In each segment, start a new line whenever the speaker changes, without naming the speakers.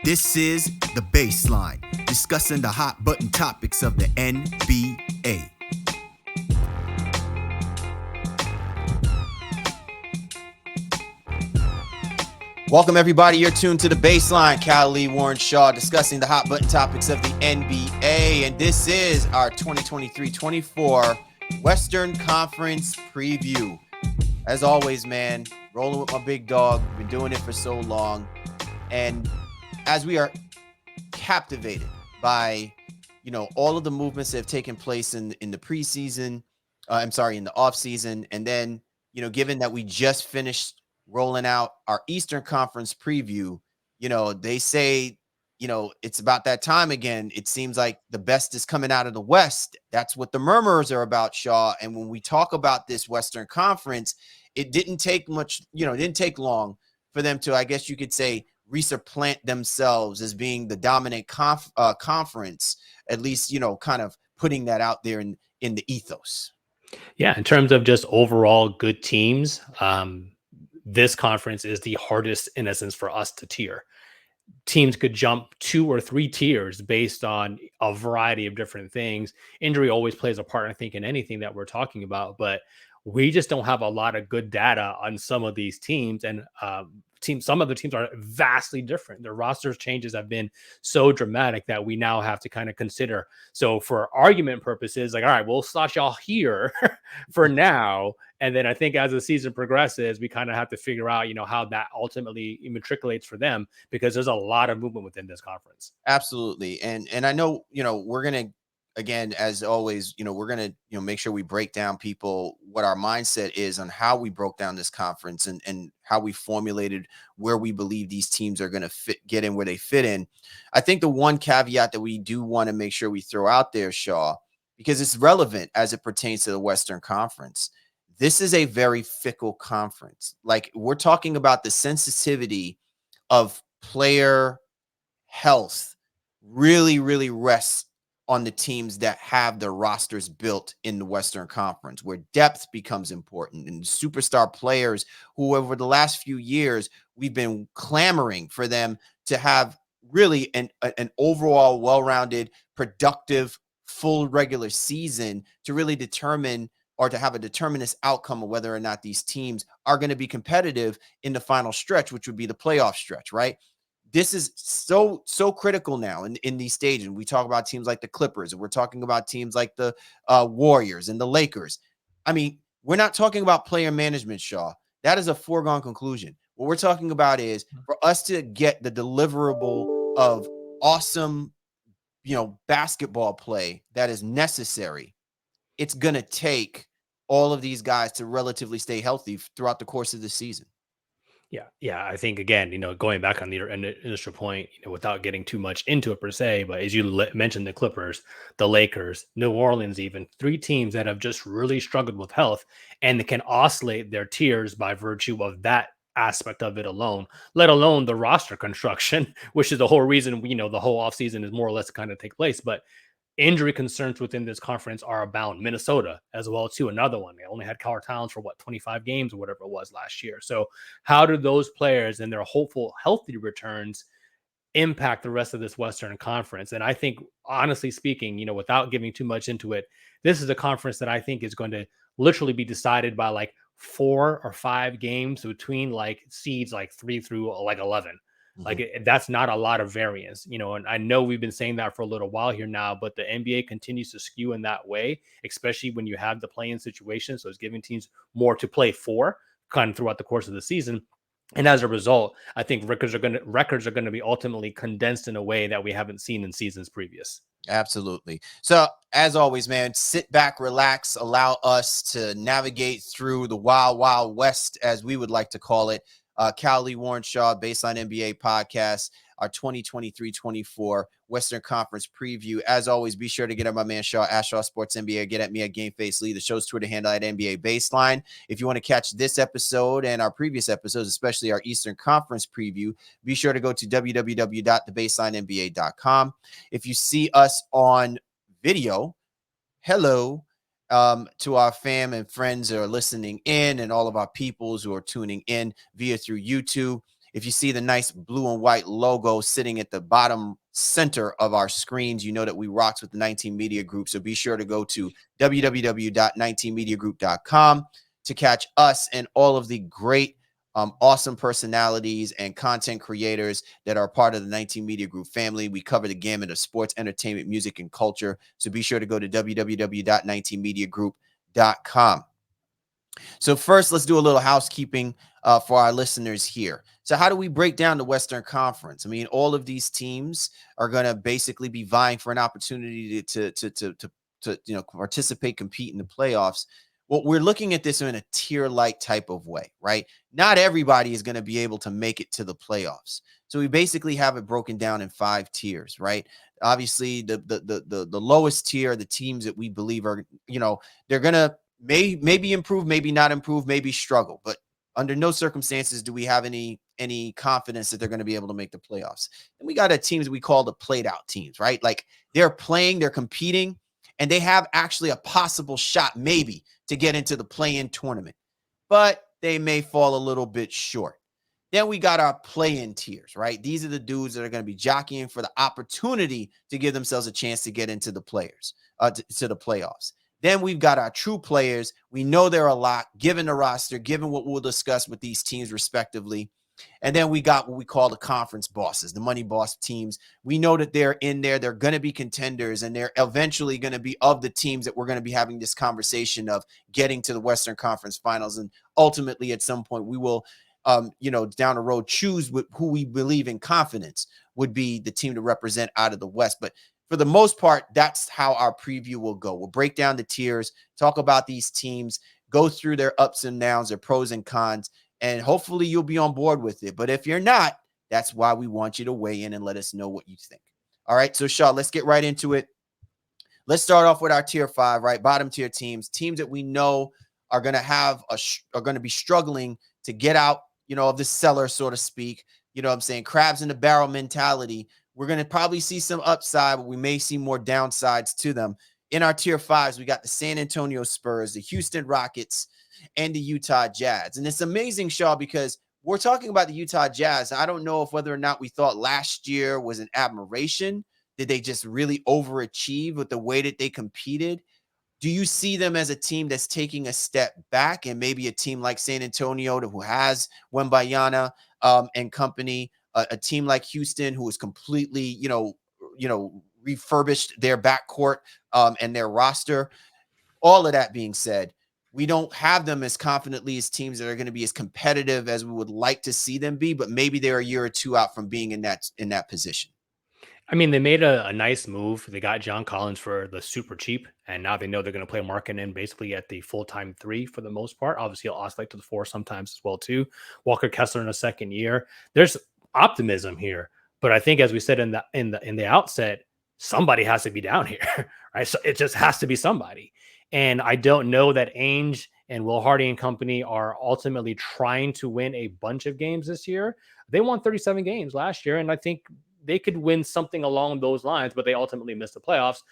This is The Baseline, discussing the hot button topics of the NBA. Welcome, everybody. You're tuned to The Baseline. Cal Lee, Warren Shaw, discussing the hot button topics of the NBA. And this is our 2023-24 Western Conference preview. As always, man, rolling with my big dog. Been doing it for so long. And as we are captivated by, all of the movements that have taken place in the preseason, in the offseason, and then, given that we just finished rolling out our Eastern Conference preview, they say, it's about that time again. It seems like the best is coming out of the West. That's what the murmurs are about, Shaw. And when we talk about this Western Conference, it didn't take much, it didn't take long for them to, I guess you could say, resupplant themselves as being the dominant conference, at least, kind of putting that out there in the ethos.
Yeah, in terms of just overall good teams, this conference is the hardest, in essence, for us to tier. Teams could jump 2 or 3 tiers based on a variety of different things. Injury always plays a part, I think, in anything that we're talking about, but we just don't have a lot of good data on some of these teams, and some of the teams are vastly different. Their rosters changes have been so dramatic that we now have to kind of consider. So for argument purposes, like, all right, we'll slot y'all here for now. And then I think as the season progresses, we kind of have to figure out, how that ultimately matriculates for them, because there's a lot of movement within this conference.
Absolutely. And I know, we're going to, again, as always, we're going to, make sure we break down people what our mindset is on how we broke down this conference and how we formulated where we believe these teams are going to get in where they fit in. I think the one caveat that we do want to make sure we throw out there, Shaw, because it's relevant as it pertains to the Western Conference. This is a very fickle conference. Like, we're talking about the sensitivity of player health really, really rests on the teams that have their rosters built in the Western Conference, where depth becomes important, and superstar players who over the last few years, we've been clamoring for them to have really an overall well-rounded, productive, full regular season to really determine or to have a determinist outcome of whether or not these teams are going to be competitive in the final stretch, which would be the playoff stretch, right? This is so critical now in these stages. We talk about teams like the Clippers, and we're talking about teams like the Warriors and the Lakers. I mean, we're not talking about player management, Shaw. That is a foregone conclusion. What we're talking about is for us to get the deliverable of awesome, basketball play that is necessary. It's going to take all of these guys to relatively stay healthy throughout the course of the season.
Yeah. I think, again, going back on the initial point, without getting too much into it per se, but as you mentioned, the Clippers, the Lakers, New Orleans, even 3 teams that have just really struggled with health and can oscillate their tiers by virtue of that aspect of it alone, let alone the roster construction, which is the whole reason, the whole offseason is more or less kind of take place. But injury concerns within this conference are abound. Minnesota as well, too, another one. They only had Carl Towns for 25 games or whatever it was last year. So how do those players and their hopeful healthy returns impact the rest of this Western Conference? And I think, honestly speaking, without giving too much into it, this is a conference that I think is going to literally be decided by like 4 or 5 games between like seeds like 3 through like 11. Like, that's not a lot of variance, and I know we've been saying that for a little while here now, but the NBA continues to skew in that way, especially when you have the play-in situation. So it's giving teams more to play for kind of throughout the course of the season. And as a result, I think records are going to be ultimately condensed in a way that we haven't seen in seasons previous.
Absolutely. So as always, man, sit back, relax, allow us to navigate through the wild, wild west, as we would like to call it. Cal Lee, Warren Shaw, Baseline NBA podcast, our 2023-24 Western Conference preview. As always, be sure to get at my man Shaw, Shaw Sports NBA. Get at me at GameFace Lee, the show's Twitter handle at NBA Baseline. If you want to catch this episode and our previous episodes, especially our Eastern Conference preview, be sure to go to www.thebaselinenba.com. If you see us on video, hello. To our fam and friends who are listening in, and all of our peoples who are tuning in through YouTube. If you see the nice blue and white logo sitting at the bottom center of our screens, you know that we rocks with the 19 Media Group. So be sure to go to www.19mediagroup.com to catch us and all of the great, awesome personalities and content creators that are part of the 19 Media Group family. We cover the gamut of sports, entertainment, music, and culture. So be sure to go to www.19mediagroup.com. So first, let's do a little housekeeping for our listeners here. So how do we break down the Western Conference? I mean, all of these teams are going to basically be vying for an opportunity to participate, compete in the playoffs. Well, we're looking at this in a tier-like type of way, right? Not everybody is going to be able to make it to the playoffs. So we basically have it broken down in 5 tiers, right? Obviously, the lowest tier, the teams that we believe are, they're going to maybe improve, maybe not improve, maybe struggle, but under no circumstances do we have any confidence that they're going to be able to make the playoffs. And we got a teams we call the played out teams, right? Like they're playing, they're competing, and they have actually a possible shot maybe to get into the play-in tournament, but they may fall a little bit short. Then we got our play-in tiers, right? These are the dudes that are going to be jockeying for the opportunity to give themselves a chance to get into the to the playoffs. Then we've got our true players. We know they're a lot, given the roster, given what we'll discuss with these teams respectively. And then we got what we call the conference bosses, the money boss teams. We know that they're in there. They're going to be contenders, and they're eventually going to be of the teams that we're going to be having this conversation of getting to the Western Conference Finals. And ultimately, at some point, we will, down the road, choose who we believe in confidence would be the team to represent out of the West. But for the most part, that's how our preview will go. We'll break down the tiers, talk about these teams, go through their ups and downs, their pros and cons, and hopefully you'll be on board with it. But if you're not, that's why we want you to weigh in and let us know what you think. All right, so Shaw, let's get right into it. Let's start off with our tier 5, right? Bottom tier teams that we know are going to be struggling to get out, of the cellar, so to speak. You know what I'm saying? Crabs in the barrel mentality. We're going to probably see some upside, but we may see more downsides to them. In our tier 5s, we got the San Antonio Spurs, the Houston Rockets, and the Utah Jazz. And it's amazing, Shaw, because we're talking about the Utah Jazz. I don't know if whether or not we thought last year was an admiration. Did they just really overachieve with the way that they competed? Do you see them as a team that's taking a step back, and maybe a team like San Antonio who has Wembanyama and company, a team like Houston who is completely, refurbished their backcourt and their roster? All of that being said, we don't have them as confidently as teams that are going to be as competitive as we would like to see them be, but maybe they're a year or two out from being in that position.
I mean, they made a nice move. They got John Collins for the super cheap, and now they know they're going to play Markkanen basically at the full-time 3 for the most part. Obviously, he'll oscillate to the 4 sometimes as well too. Walker Kessler in a second year. There's optimism here, but I think, as we said in the outset, somebody has to be down here, right? So it just has to be somebody. And I don't know that Ainge and Will Hardy and company are ultimately trying to win a bunch of games this year. They won 37 games last year, and I think they could win something along those lines, but they ultimately missed the playoffs.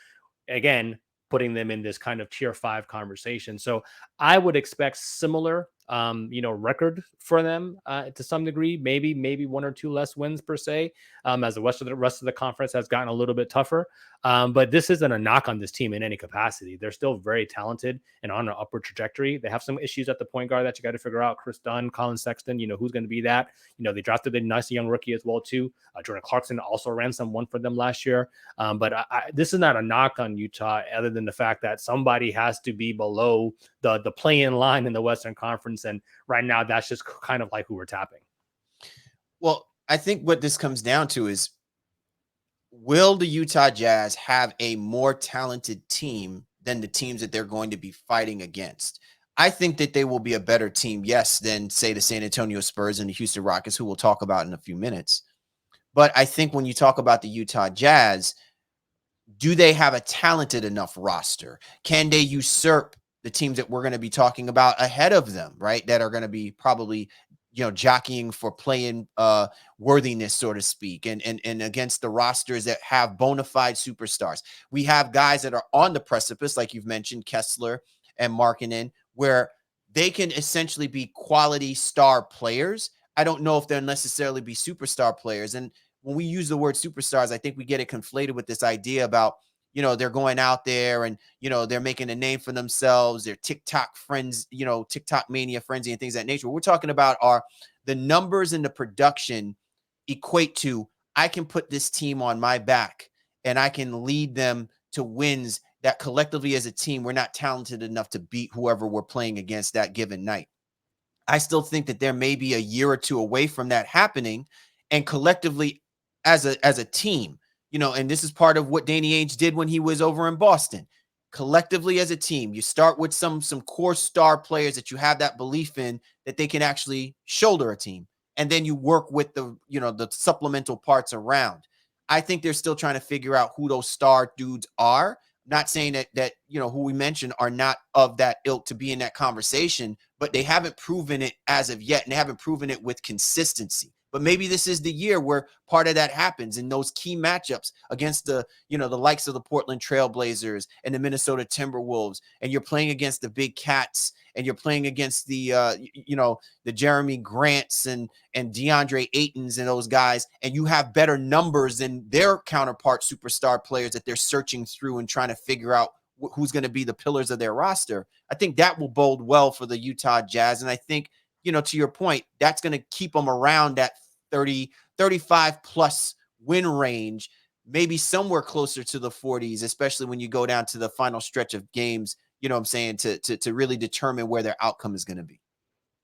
Again, putting them in this kind of tier 5 conversation. So I would expect similar, record for them to some degree, maybe 1 or 2 less wins per se, as the rest of the conference has gotten a little bit tougher. But this isn't a knock on this team in any capacity. They're still very talented and on an upward trajectory. They have some issues at the point guard that you got to figure out. Chris Dunn, Colin Sexton, who's going to be that. They drafted a nice young rookie as well too. Jordan Clarkson also ran one for them last year. But this is not a knock on Utah, other than the fact that somebody has to be below the play-in line in the Western Conference. And right now, that's just kind of like who we're tapping.
Well, I think what this comes down to is, will the Utah Jazz have a more talented team than the teams that they're going to be fighting against? I think that they will be a better team, yes, than, say, the San Antonio Spurs and the Houston Rockets, who we'll talk about in a few minutes. But I think when you talk about the Utah Jazz, do they have a talented enough roster? Can they usurp the teams that we're going to be talking about ahead of them, right? That are going to be probably, jockeying for playing worthiness, so to speak, and against the rosters that have bona fide superstars. We have guys that are on the precipice, like you've mentioned, Kessler and Markkanen, where they can essentially be quality star players I don't know if they'll necessarily be superstar players. And when we use the word superstars, I think we get it conflated with this idea about, they're going out there and, they're making a name for themselves. They're TikTok friends, TikTok mania frenzy and things of that nature. What we're talking about are the numbers and the production equate to, I can put this team on my back and I can lead them to wins that collectively as a team, we're not talented enough to beat whoever we're playing against that given night. I still think that there may be a year or two away from that happening, and collectively as a team, and this is part of what Danny Ainge did when he was over in Boston. Collectively as a team, you start with some core star players that you have that belief in that they can actually shoulder a team, and then you work with the supplemental parts around. I think they're still trying to figure out who those star dudes are. Not saying that who we mentioned are not of that ilk to be in that conversation, but they haven't proven it as of yet, and they haven't proven it with consistency. But maybe this is the year where part of that happens in those key matchups against the likes of the Portland Trailblazers and the Minnesota Timberwolves, and you're playing against the big cats, and you're playing against the the Jeremy Grants and DeAndre Aytons and those guys, and you have better numbers than their counterpart superstar players that they're searching through and trying to figure out who's going to be the pillars of their roster. I think that will bode well for the Utah Jazz. And I think, to your point, that's going to keep them around that 30, 35 plus win range, maybe somewhere closer to the 40s, especially when you go down to the final stretch of games, what I'm saying, to really determine where their outcome is going to be.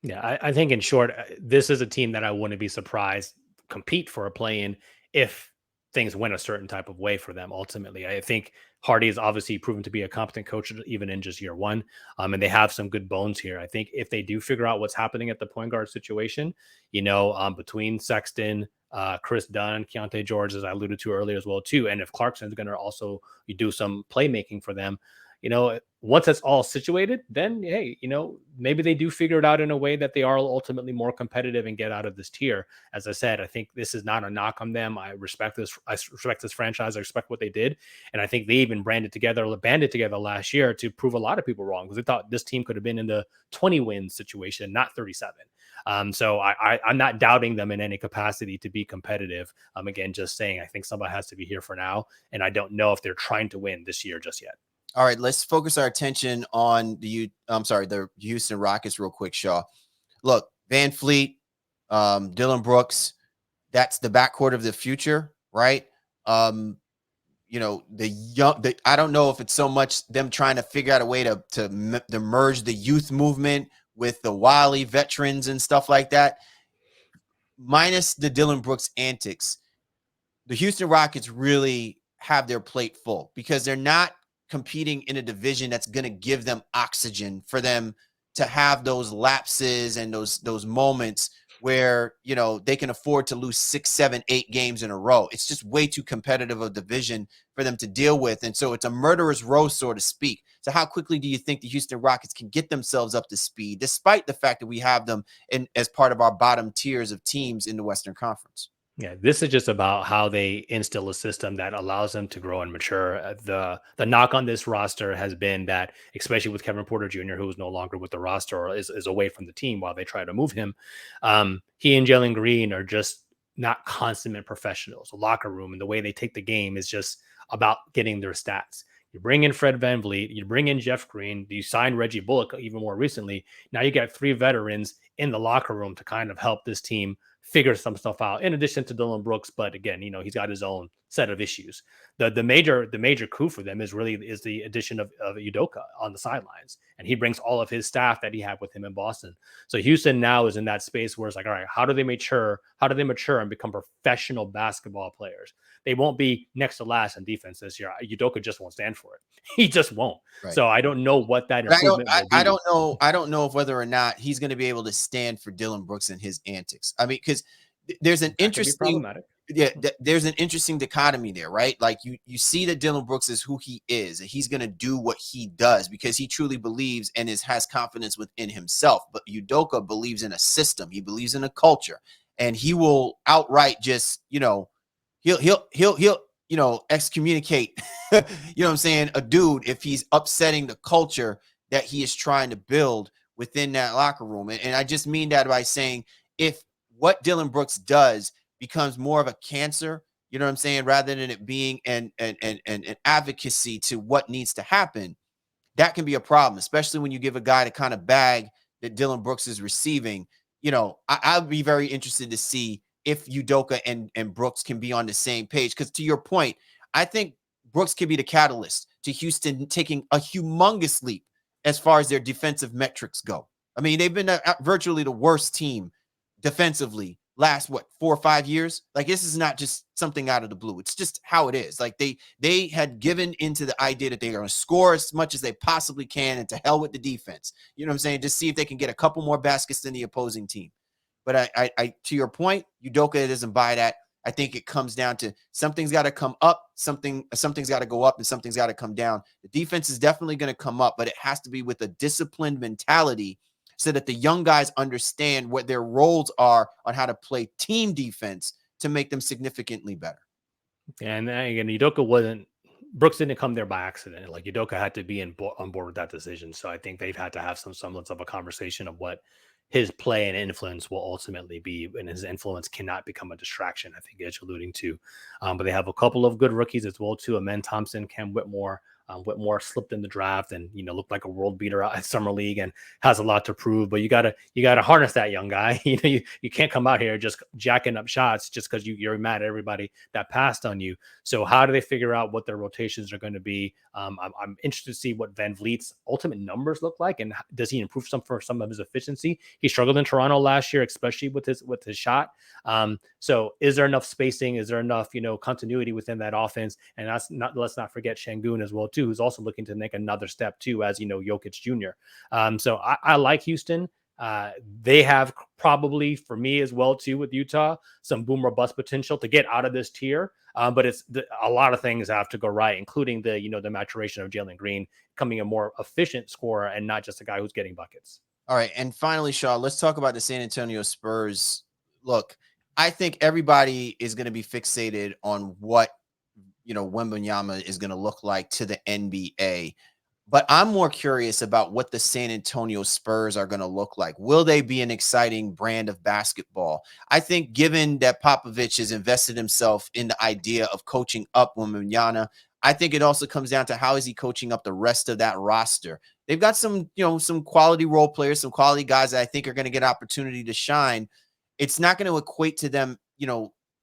Yeah, I think in short, this is a team that I wouldn't be surprised compete for a play-in if things went a certain type of way for them. Ultimately, I think Hardy is obviously proven to be a competent coach even in just year one, and they have some good bones here. I think if they do figure out what's happening at the point guard situation, between Sexton, Chris Dunn, Keontae George, as I alluded to earlier as well too, and if Clarkson's going to also do some playmaking for them, once that's all situated, then hey, maybe they do figure it out in a way that they are ultimately more competitive and get out of this tier. As I said, I think this is not a knock on them. I respect this. I respect this franchise. I respect what they did, and I think they even banded together last year to prove a lot of people wrong, because they thought this team could have been in the 20 win situation, not 37. So I'm not doubting them in any capacity to be competitive. Again, just saying, I think somebody has to be here for now, and I don't know if they're trying to win this year just yet.
All right, let's focus our attention on the Houston Rockets real quick, Shaw. Look, Van Fleet, Dylan Brooks, that's the backcourt of the future, right? I don't know if it's so much them trying to figure out a way to merge the youth movement with the wily veterans and stuff like that. Minus the Dylan Brooks antics, the Houston Rockets really have their plate full because they're not competing in a division that's going to give them oxygen for them to have those lapses and those moments where, they can afford to lose 6, 7, 8 games in a row. It's just way too competitive a division for them to deal with. And so it's a murderer's row, so to speak. So how quickly do you think the Houston Rockets can get themselves up to speed, despite the fact that we have them as part of our bottom tiers of teams in the Western Conference?
Yeah, this is just about how they instill a system that allows them to grow and mature. The knock on this roster has been that, especially with Kevin Porter Jr., who is no longer with the roster or is away from the team while they try to move him, he and Jalen Green are just not consummate professionals. The locker room and the way they take the game is just about getting their stats. You bring in Fred VanVleet, you bring in Jeff Green, you sign Reggie Bullock even more recently. Now you got 3 veterans in the locker room to kind of help this team figure some stuff out, in addition to Dylan Brooks. But again, he's got his own set of issues. The major coup for them is the addition of Udoka on the sidelines, and he brings all of his staff that he had with him in Boston. So Houston now is in that space where it's like, all right, how do they mature and become professional basketball players? They won't be next to last in defense this year. Udoka just won't stand for it. He just won't. Right. So I don't know what that improvement will be.
I don't know if whether or not he's going to be able to stand for Dylan Brooks and his antics. I mean, because there's an interesting dichotomy there, right? Like you see that Dylan Brooks is who he is, and he's going to do what he does because he truly believes and has confidence within himself. But Udoka believes in a system. He believes in a culture, and he will outright just, he'll excommunicate, a dude if he's upsetting the culture that he is trying to build within that locker room. And I just mean that by saying, if what Dylan Brooks does becomes more of a cancer, you know what I'm saying, rather than it being an advocacy to what needs to happen, that can be a problem, especially when you give a guy the kind of bag that Dylan Brooks is receiving. I'd be very interested to see if Udoka and Brooks can be on the same page. Because to your point, I think Brooks can be the catalyst to Houston taking a humongous leap as far as their defensive metrics go. I mean, they've been virtually the worst team defensively last 4 or 5 years. Like, this is not just something out of the blue. It's just how it is. Like, they had given into the idea that they're going to score as much as they possibly can, and to hell with the defense. You know what I'm saying? Just see if they can get a couple more baskets than the opposing team. But I to your point, Udoka doesn't buy that. I think it comes down to something's got to come up, something's got to go up, and something's got to come down. The defense is definitely going to come up, but it has to be with a disciplined mentality, so that the young guys understand what their roles are on how to play team defense to make them significantly better.
And again, Brooks didn't come there by accident. Like, Udoka had to be on board with that decision. So I think they've had to have some semblance of a conversation of what his play and influence will ultimately be, and his influence cannot become a distraction, I think, as you're alluding to. But they have a couple of good rookies as well, too. Amen Thompson, Cam Whitmore. Whitmore slipped in the draft and, looked like a world beater out at Summer League and has a lot to prove, but you gotta harness that young guy. You can't come out here just jacking up shots just because you're mad at everybody that passed on you. So how do they figure out what their rotations are going to be? I'm interested to see what Van Vliet's ultimate numbers look like, and does he improve some of his efficiency? He struggled in Toronto last year, especially with his shot. So is there enough spacing? Is there enough continuity within that offense? And let's not forget Şengün as well too, who's also looking to make another step too, as Jokic Jr. So I like Houston. They have probably, for me as well too, with Utah, some boom or bust potential to get out of this tier. But a lot of things have to go right, including the maturation of Jalen Green becoming a more efficient scorer and not just a guy who's getting buckets.
All right, and finally, Shaw, let's talk about the San Antonio Spurs. Look, I think everybody is going to be fixated on what Wembanyama is going to look like to the NBA. But I'm more curious about what the San Antonio Spurs are going to look like. Will they be an exciting brand of basketball? I think, given that Popovich has invested himself in the idea of coaching up Wembanyama, I think it also comes down to how is he coaching up the rest of that roster. They've got some quality role players, some quality guys that I think are going to get opportunity to shine. It's not going to equate to them,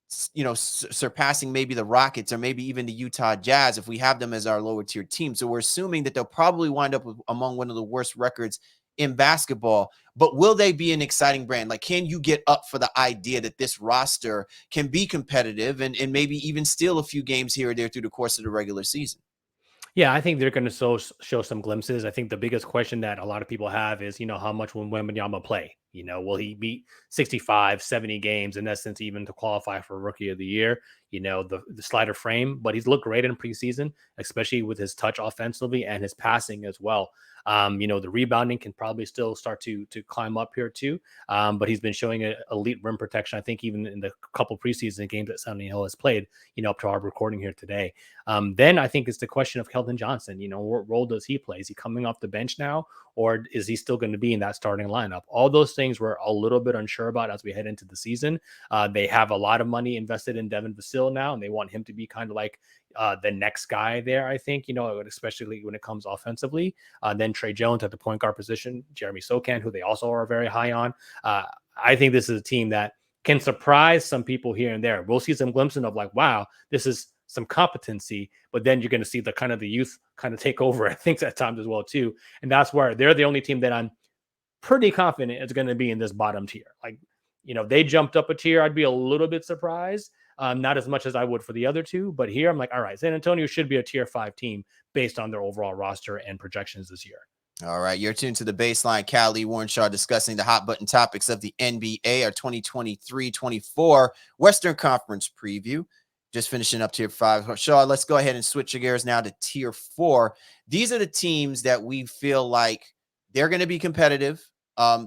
surpassing maybe the Rockets or maybe even the Utah Jazz if we have them as our lower tier team. So we're assuming that they'll probably wind up among one of the worst records in basketball. But will they be an exciting brand? Like, can you get up for the idea that this roster can be competitive and maybe even steal a few games here or there through the course of the regular season?
Yeah, I think they're going to show some glimpses. I think the biggest question that a lot of people have is, how much will Wembanyama play? Will he beat 65, 70 games in essence, even to qualify for Rookie of the Year? The slider frame, but he's looked great in preseason, especially with his touch offensively and his passing as well. The rebounding can probably still start to climb up here too. But he's been showing an elite rim protection, I think, even in the couple preseason games that Sonny Hill has played, up to our recording here today. Then I think it's the question of Keldon Johnson. What role does he play? Is he coming off the bench now, or is he still going to be in that starting lineup? All those things we're a little bit unsure about as we head into the season. They have a lot of money invested in Devin Vassell now, and they want him to be kind of like the next guy there, I think, especially when it comes offensively. Then Trey Jones at the point guard position, Jeremy Sokan, who they also are very high on. I think this is a team that can surprise some people here and there. We'll see some glimpses of like, wow, this is some competency, but then you're going to see the kind of the youth kind of take over, I think, at times as well too. And that's where they're the only team that I'm pretty confident is going to be in this bottom tier. Like, they jumped up a tier, I'd be a little bit surprised. Not as much as I would for the other two, but here I'm like, all right, San Antonio should be a tier 5 team based on their overall roster and projections this year.
All right, you're tuned to The Baseline. Callie Warrenshaw discussing the hot button topics of the NBA, our 2023-24 Western Conference preview. Just finishing up tier 5. Shaw, let's go ahead and switch your gears now to tier 4. These are the teams that we feel like they're going to be competitive.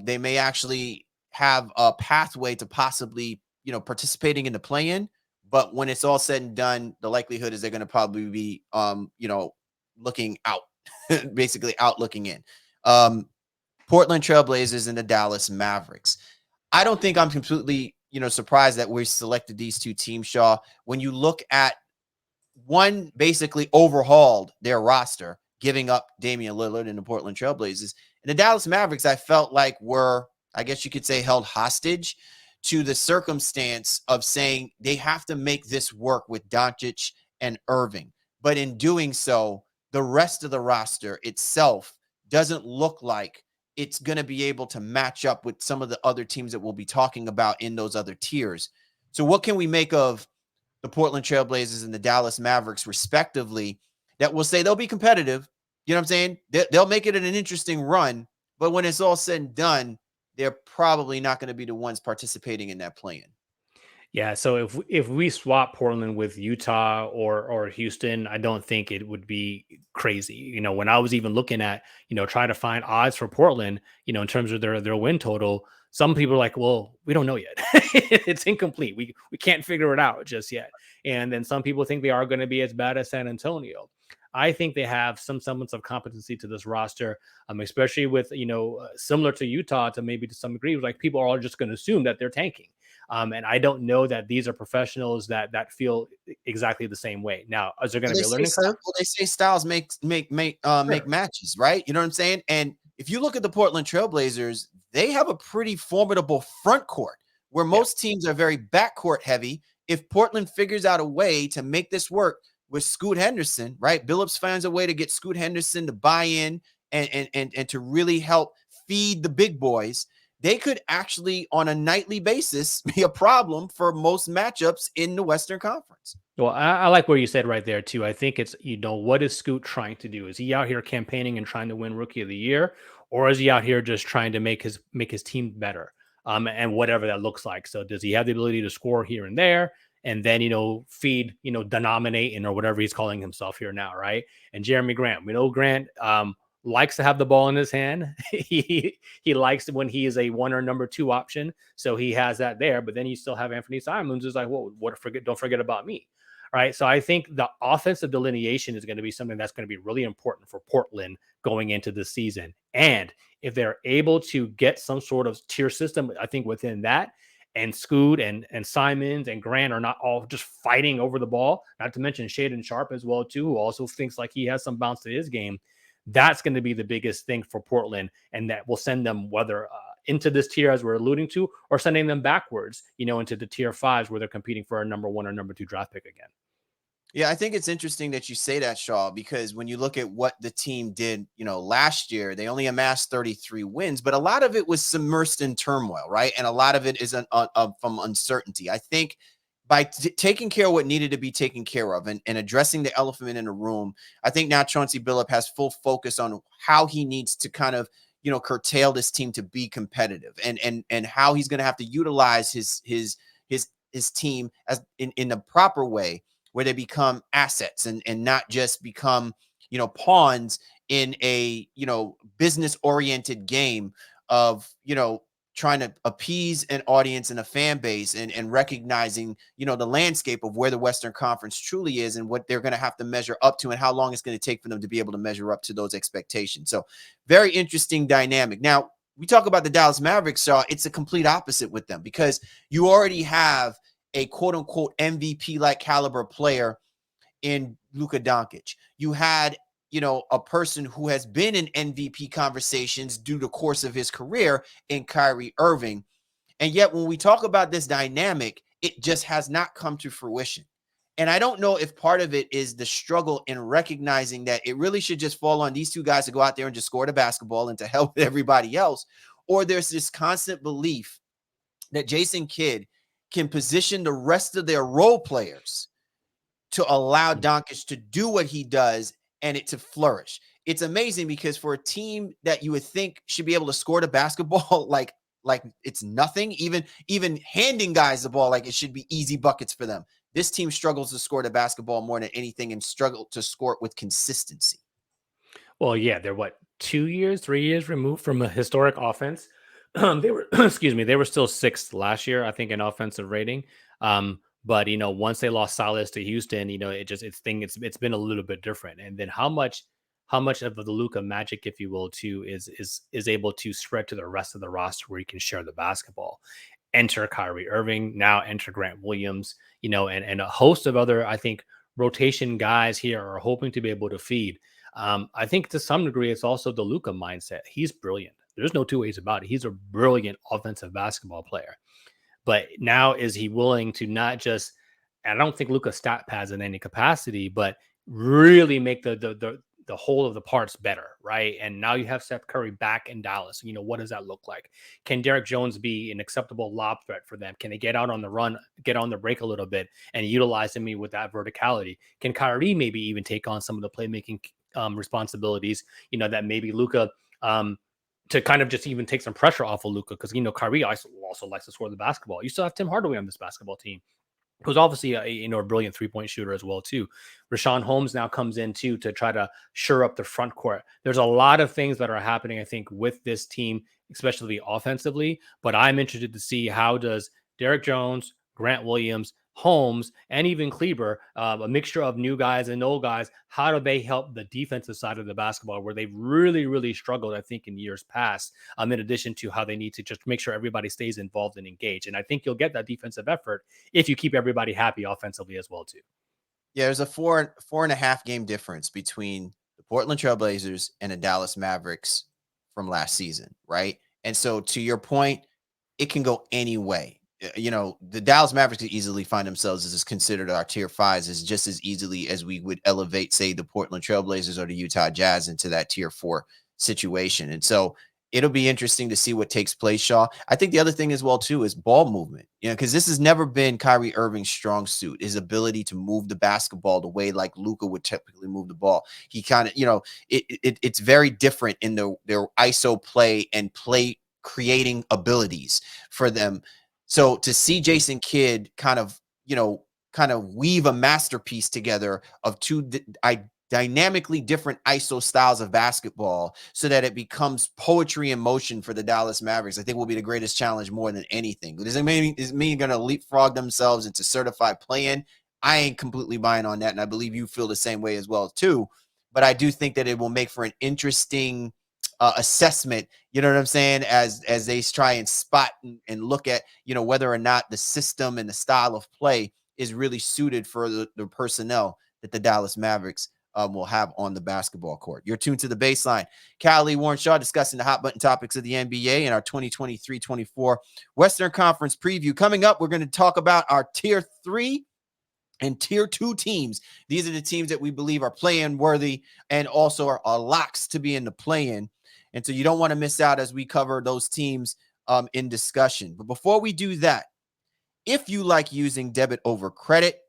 They may actually have a pathway to possibly, participating in the play-in. But when it's all said and done, the likelihood is they're going to probably be, looking out, basically out looking in. Portland Trailblazers and the Dallas Mavericks. I don't think I'm completely surprised that we selected these two teams, Shaw. When you look at one, basically overhauled their roster, giving up Damian Lillard and the Portland Trailblazers. And the Dallas Mavericks, I felt like were, I guess you could say, held hostage to the circumstance of saying they have to make this work with Doncic and Irving. But in doing so, the rest of the roster itself doesn't look like it's going to be able to match up with some of the other teams that we'll be talking about in those other tiers. So what can we make of the Portland Trailblazers and the Dallas Mavericks, respectively, that will say they'll be competitive? You know what I'm saying? They'll make it an interesting run, but when it's all said and done, they're probably not going to be the ones participating in that play-in.
Yeah, so if we swap Portland with Utah or Houston, I don't think it would be crazy. When I was even looking at, trying to find odds for Portland, in terms of their win total, some people are like, well, we don't know yet. It's incomplete. We can't figure it out just yet. And then some people think they are going to be as bad as San Antonio. I think they have some semblance of competency to this roster, especially with, similar to Utah to maybe to some degree, like people are all just going to assume that they're tanking. And I don't know that these are professionals that feel exactly the same way. Now, is there going to be a learning curve?
Well, they say styles make matches, right? You know what I'm saying? And if you look at the Portland Trailblazers, they have a pretty formidable front court where most teams are very backcourt heavy. If Portland figures out a way to make this work with Scoot Henderson, right? Billups finds a way to get Scoot Henderson to buy in and to really help feed the big boys. They could actually, on a nightly basis, be a problem for most matchups in the Western Conference.
Well, I like what you said right there, too. I think it's, what is Scoot trying to do? Is he out here campaigning and trying to win Rookie of the Year? Or is he out here just trying to make his team better? And whatever that looks like. So does he have the ability to score here and there? And then, feed, denominating or whatever he's calling himself here now, right? And Jeremy Grant, we know Grant likes to have the ball in his hand. he likes when he is a one or number two option. So he has that there. But then you still have Anthony Simons who's like, well, don't forget about me. Right. So I think the offensive delineation is going to be something that's going to be really important for Portland going into the season. And if they're able to get some sort of tier system, I think within that, and Scoot and Simons and Grant are not all just fighting over the ball, not to mention Shaedon Sharpe as well, too, who also thinks like he has some bounce to his game. That's going to be the biggest thing for Portland, and that will send them whether into this tier, as we're alluding to, or sending them backwards, into the tier 5s where they're competing for a number 1 or number 2 draft pick again.
Yeah, I think it's interesting that you say that, Shaw, because when you look at what the team did, last year, they only amassed 33 wins, but a lot of it was submersed in turmoil, right? And a lot of it is from uncertainty. I think by taking care of what needed to be taken care of and addressing the elephant in the room, I think now Chauncey Billups has full focus on how he needs to kind of, curtail this team to be competitive and how he's going to have to utilize his team as in the proper way, where they become assets and not just become, pawns in a, business oriented game of, trying to appease an audience and a fan base and recognizing, the landscape of where the Western Conference truly is and what they're going to have to measure up to and how long it's going to take for them to be able to measure up to those expectations. So very interesting dynamic. Now, we talk about the Dallas Mavericks, Shaw. It's a complete opposite with them because you already have a quote unquote MVP like caliber player in Luka Doncic. You had, a person who has been in MVP conversations due to the course of his career in Kyrie Irving. And yet when we talk about this dynamic, it just has not come to fruition. And I don't know if part of it is the struggle in recognizing that it really should just fall on these two guys to go out there and just score the basketball and to help everybody else. Or there's this constant belief that Jason Kidd can position the rest of their role players to allow Doncic to do what he does and it to flourish. It's amazing because for a team that you would think should be able to score the basketball like it's nothing, even handing guys the ball like it should be easy buckets for them. This team struggles to score the basketball more than anything and struggle to score it with consistency.
Well, yeah, they're 3 years removed from a historic offense. They were, excuse me, they were still 6th last year, I think, in offensive rating. But once they lost Silas to Houston, it's been a little bit different. And then how much of the Luka magic, if you will, too, is able to spread to the rest of the roster where you can share the basketball. enter Kyrie Irving, now enter Grant Williams, and a host of other, I think, rotation guys here are hoping to be able to feed. I think to some degree, it's also the Luka mindset. He's brilliant. There's no two ways about it. He's a brilliant offensive basketball player. But now is he willing to not just, I don't think Luka stat pads in any capacity, but really make the whole of the parts better, right? And now you have Steph Curry back in Dallas. What does that look like? Can Derek Jones be an acceptable lob threat for them? Can they get out on the run, get on the break a little bit, and utilize him with that verticality? Can Kyrie maybe even take on some of the playmaking responsibilities? That maybe Luka. To kind of just even take some pressure off of Luka, because Kyrie also likes to score the basketball. You still have Tim Hardaway on this basketball team, who's obviously a brilliant 3-point shooter as well too. Rashawn Holmes now comes in too to try to shore up the front court. There's a lot of things that are happening, I think, with this team, especially offensively. But I'm interested to see how does Derek Jones, Grant Williams, Holmes, and even Kleber, a mixture of new guys and old guys, how do they help the defensive side of the basketball where they've really, really struggled, I think, in years past, in addition to how they need to just make sure everybody stays involved and engaged. And I think you'll get that defensive effort if you keep everybody happy offensively as well, too.
Yeah, there's a 4.5 game difference between the Portland Trailblazers and the Dallas Mavericks from last season, right? And so to your point, it can go any way. The Dallas Mavericks could easily find themselves as considered our tier fives as just as easily as we would elevate, say, the Portland Trailblazers or the Utah Jazz into that tier 4 situation. And so it'll be interesting to see what takes place, Shaw. I think the other thing as well, too, is ball movement, because this has never been Kyrie Irving's strong suit, his ability to move the basketball the way like Luka would typically move the ball. He kind of, it's very different in their ISO play and play creating abilities for them. So to see Jason Kidd kind of weave a masterpiece together of two dynamically different ISO styles of basketball so that it becomes poetry in motion for the Dallas Mavericks, I think will be the greatest challenge more than anything. Does it mean going to leapfrog themselves into certified play-in? I ain't completely buying on that, and I believe you feel the same way as well too. But I do think that it will make for an interesting assessment, you know what I'm saying, as they try and spot and look at, whether or not the system and the style of play is really suited for the personnel that the Dallas Mavericks will have on the basketball court. You're tuned to The Baseline. Callie Warren Shaw discussing the hot button topics of the NBA and our 2023-24 Western Conference preview. Coming up, we're going to talk about our tier 3 and tier 2 teams. These are the teams that we believe are play-in worthy and also are locks to be in the play-in. And so you don't want to miss out as we cover those teams in discussion. But before we do that, if you like using debit over credit,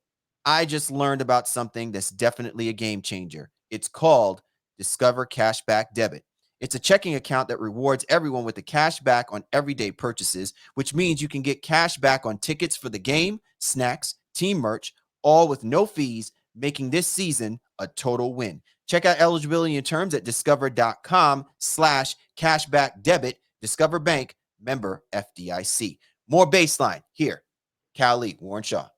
I just learned about something that's definitely a game changer. It's called Discover Cashback Debit. It's a checking account that rewards everyone with the cash back on everyday purchases, which means you can get cash back on tickets for the game, snacks, team merch, all with no fees, making this season a total win. Check out eligibility and terms at discover.com/cashbackdebit. Discover Bank, member FDIC. More Baseline here. Callie Warren Shaw.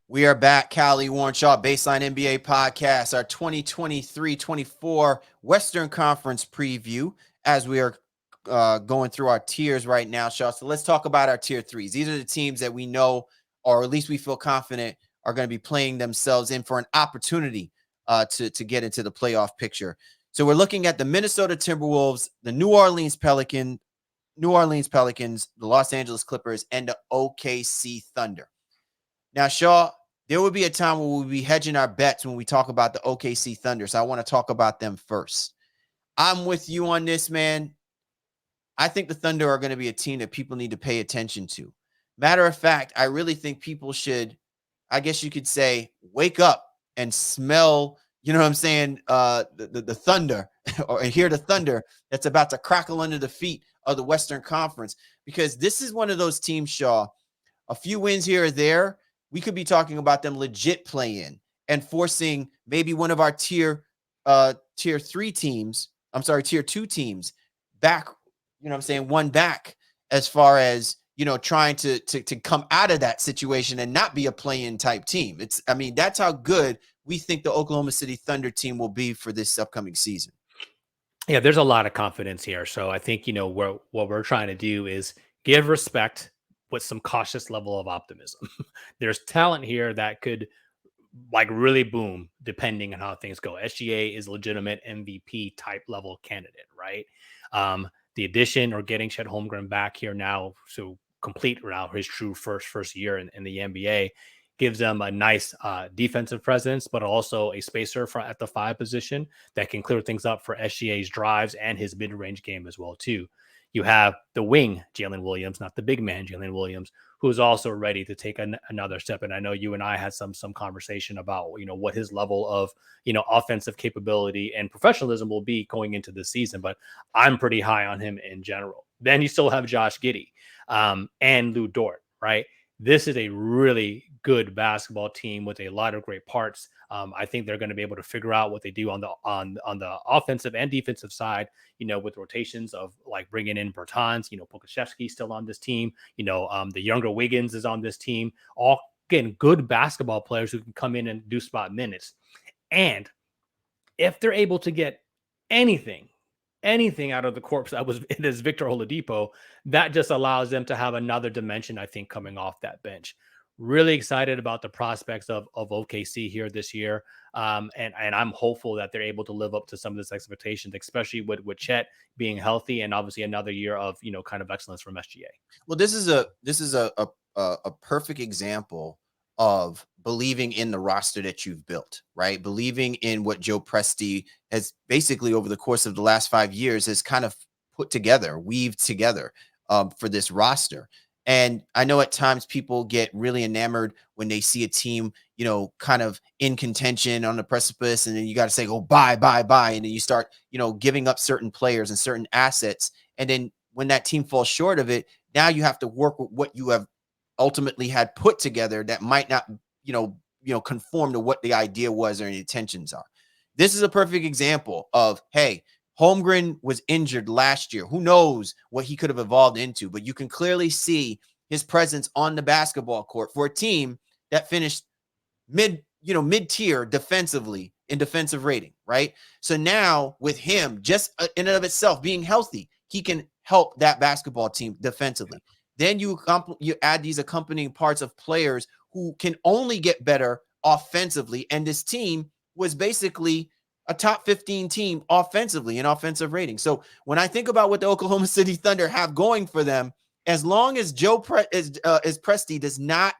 We are back. Callie Warren Shaw, Baseline NBA Podcast, our 2023-24 Western Conference preview as we are going through our tiers right now, Shaw. So let's talk about our tier 3s. These are the teams that we know, or at least we feel confident, are going to be playing themselves in for an opportunity to get into the playoff picture. So we're looking at the Minnesota Timberwolves, the New Orleans Pelicans, the Los Angeles Clippers, and the OKC Thunder. Now, Shaw, there will be a time where we'll be hedging our bets when we talk about the OKC Thunder. So I want to talk about them first. I'm with you on this, man. I think the Thunder are going to be a team that people need to pay attention to. Matter of fact, I really think people should, I guess you could say, wake up and smell, you know what I'm saying, the thunder, or hear the thunder that's about to crackle under the feet of the Western Conference, because this is one of those teams, Shaw, a few wins here or there, we could be talking about them legit play-in and forcing maybe one of our tier 3 teams, I'm sorry, tier 2 teams back, you know what I'm saying, one back, as far as, you know, trying to come out of that situation and not be a play-in type team. I mean, that's how good we think the Oklahoma City Thunder team will be for this upcoming season.
Yeah, there's a lot of confidence here. So I think, you know, what we're trying to do is give respect with some cautious level of optimism. There's talent here that could like really boom depending on how things go. SGA is legitimate MVP type level candidate, right? The addition or getting Chet Holmgren back here now, so complete now his true first year in the NBA, gives them a nice defensive presence, but also a spacer at the 5 position that can clear things up for SGA's drives and his mid-range game as well too. You have the wing, Jalen Williams, not the big man, Jalen Williams, who's also ready to take another step. And I know you and I had some conversation about, you know, what his level of, you know, offensive capability and professionalism will be going into the season. But I'm pretty high on him in general. Then you still have Josh Giddey and Lou Dort, right? This is a really good basketball team with a lot of great parts. I think they're going to be able to figure out what they do on the offensive and defensive side, you know, with rotations of like bringing in Bertans, you know, Pokashevsky still on this team, you know, the younger Wiggins is on this team, all getting good basketball players who can come in and do spot minutes. And if they're able to get anything out of the corpse that was it is Victor Oladipo, that just allows them to have another dimension, I think, coming off that bench. Really excited about the prospects of OKC here this year. And I'm hopeful that they're able to live up to some of this expectations, especially with Chet being healthy and obviously another year of, you know, kind of excellence from SGA.
Well, this is a perfect example of believing in the roster that you've built, right? Believing in what Joe Presti has basically over the course of the last 5 years has kind of weaved together for this roster. And I know at times people get really enamored when they see a team, you know, kind of in contention on the precipice, and then you got to say, oh, buy, and then you start, you know, giving up certain players and certain assets. And then when that team falls short of it, now you have to work with what you have ultimately had put together that might not, conform to what the idea was or the intentions are. This is a perfect example of, hey, Holmgren was injured last year. Who knows what he could have evolved into, but you can clearly see his presence on the basketball court for a team that finished mid-tier defensively in defensive rating, right? So now with him, just in and of itself being healthy, he can help that basketball team defensively. Then you add these accompanying parts of players who can only get better offensively, and this team was basically a top 15 team offensively in offensive rating. So when I think about what the Oklahoma City Thunder have going for them, as long as Presti does not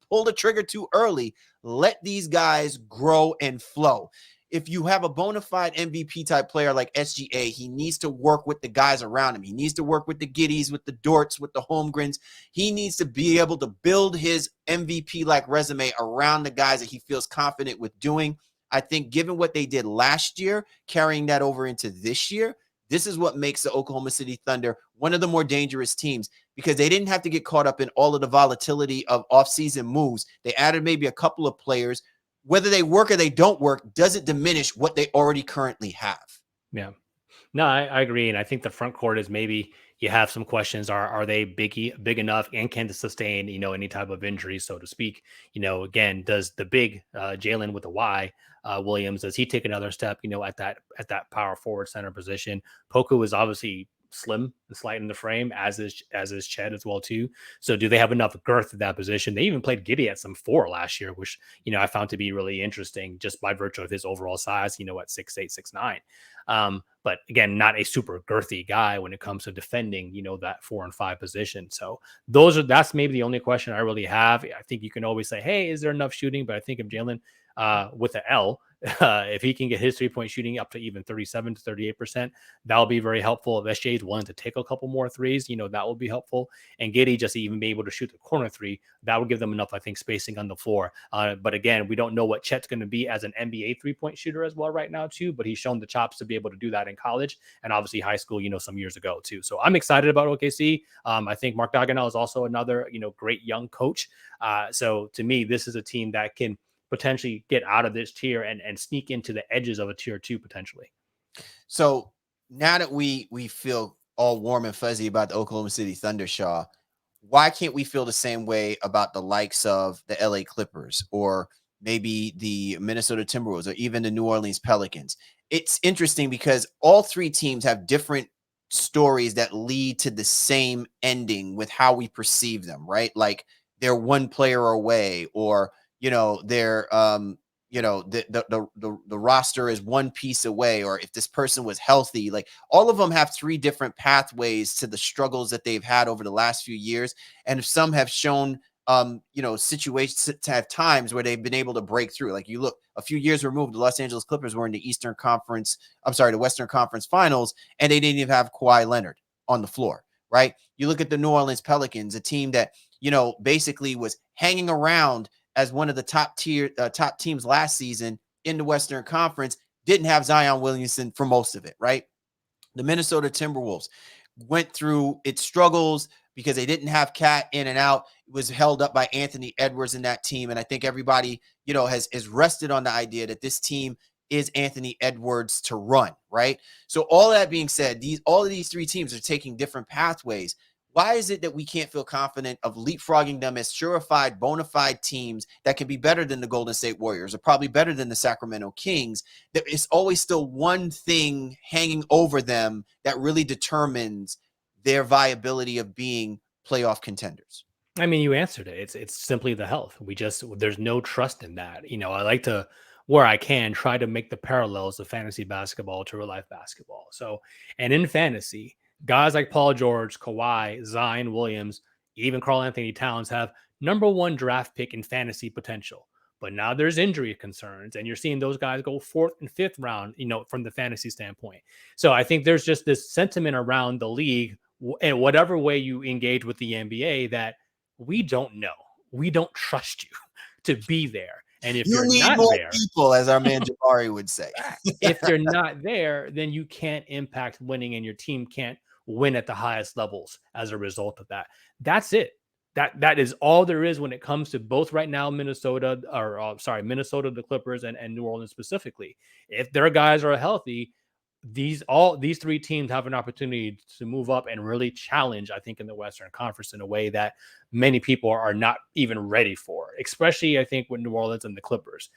pull the trigger too early, let these guys grow and flow. If you have a bona fide MVP type player like SGA, he needs to work with the guys around him. He needs to work with the Giddies, with the Dorts, with the Holmgrens. He needs to be able to build his MVP-like resume around the guys that he feels confident with doing. I think given what they did last year, carrying that over into this year, this is what makes the Oklahoma City Thunder one of the more dangerous teams, because they didn't have to get caught up in all of the volatility of offseason moves. They added maybe a couple of players. Whether they work or they don't work doesn't diminish what they already currently have.
Yeah. No, I agree. And I think the front court is maybe you have some questions. Are they big enough and can sustain, you know, any type of injury, so to speak? You know, again, does the big Jalen with a Y, Williams, does he take another step, you know, at that power forward center position? Poku is obviously slim and slight in the frame, as is Chet as well too. So do they have enough girth at that position? They even played Giddey at some 4 last year, which, you know, I found to be really interesting just by virtue of his overall size, you know, at 6'8", 6'9". But again, not a super girthy guy when it comes to defending, you know, that 4 and 5 position. So that's maybe the only question I really have. I think you can always say, hey, is there enough shooting? But I think if Jalen with an L, if he can get his 3-point shooting up to even 37 to 38%, that'll be very helpful. If SJ is willing to take a couple more threes, you know, that will be helpful. And Giddey just even be able to shoot the corner 3, that would give them enough, I think, spacing on the floor. But again, we don't know what Chet's going to be as an NBA 3-point shooter as well right now too, but he's shown the chops to be be able to do that in college and obviously high school, some years ago too. So I'm excited about OKC. I think Mark Daigneault is also another, great young coach. So to me, this is a team that can potentially get out of this tier and sneak into the edges of a tier 2 potentially.
So now that we feel all warm and fuzzy about the Oklahoma City Thunder, Shaw, why can't we feel the same way about the likes of the LA Clippers or maybe the Minnesota Timberwolves or even the New Orleans Pelicans? It's interesting because all three teams have different stories that lead to the same ending with how we perceive them, right? Like they're one player away, or they're the roster is one piece away, or if this person was healthy. Like all of them have three different pathways to the struggles that they've had over the last few years, and some have shown situations to have times where they've been able to break through. Like you look a few years removed, the Los Angeles Clippers were in the the Western Conference Finals, and they didn't even have Kawhi Leonard on the floor, right? You look at the New Orleans Pelicans, a team that basically was hanging around as one of the top teams last season in the Western Conference, didn't have Zion Williamson for most of it, right? The Minnesota Timberwolves went through its struggles because they didn't have Cat in and out. It was held up by Anthony Edwards in that team. And I think everybody, has rested on the idea that this team is Anthony Edwards to run, right? So all that being said, all of these three teams are taking different pathways. Why is it that we can't feel confident of leapfrogging them as surefire, bona fide teams that can be better than the Golden State Warriors or probably better than the Sacramento Kings? There is always still one thing hanging over them that really determines their viability of being playoff contenders.
I mean, you answered it. It's simply the health. There's no trust in that. I like to, where I can, try to make the parallels of fantasy basketball to real life basketball. So, and in fantasy, guys like Paul George, Kawhi, Zion Williams, even Karl-Anthony Towns have number 1 draft pick in fantasy potential. But now there's injury concerns, and you're seeing those guys go 4th and 5th round, from the fantasy standpoint. So I think there's just this sentiment around the league, in whatever way you engage with the NBA, that we don't know. We don't trust you to be there. And if you're
need
not
more
there,
people, as our man Jabari would say.
if you're not there, then you can't impact winning, and your team can't win at the highest levels as a result of that. That's it. That is all there is when it comes to both right now, Minnesota, the Clippers, and New Orleans specifically. If their guys are healthy, these three teams have an opportunity to move up and really challenge, I think, in the Western Conference in a way that many people are not even ready for, especially I think with New Orleans and the Clippers.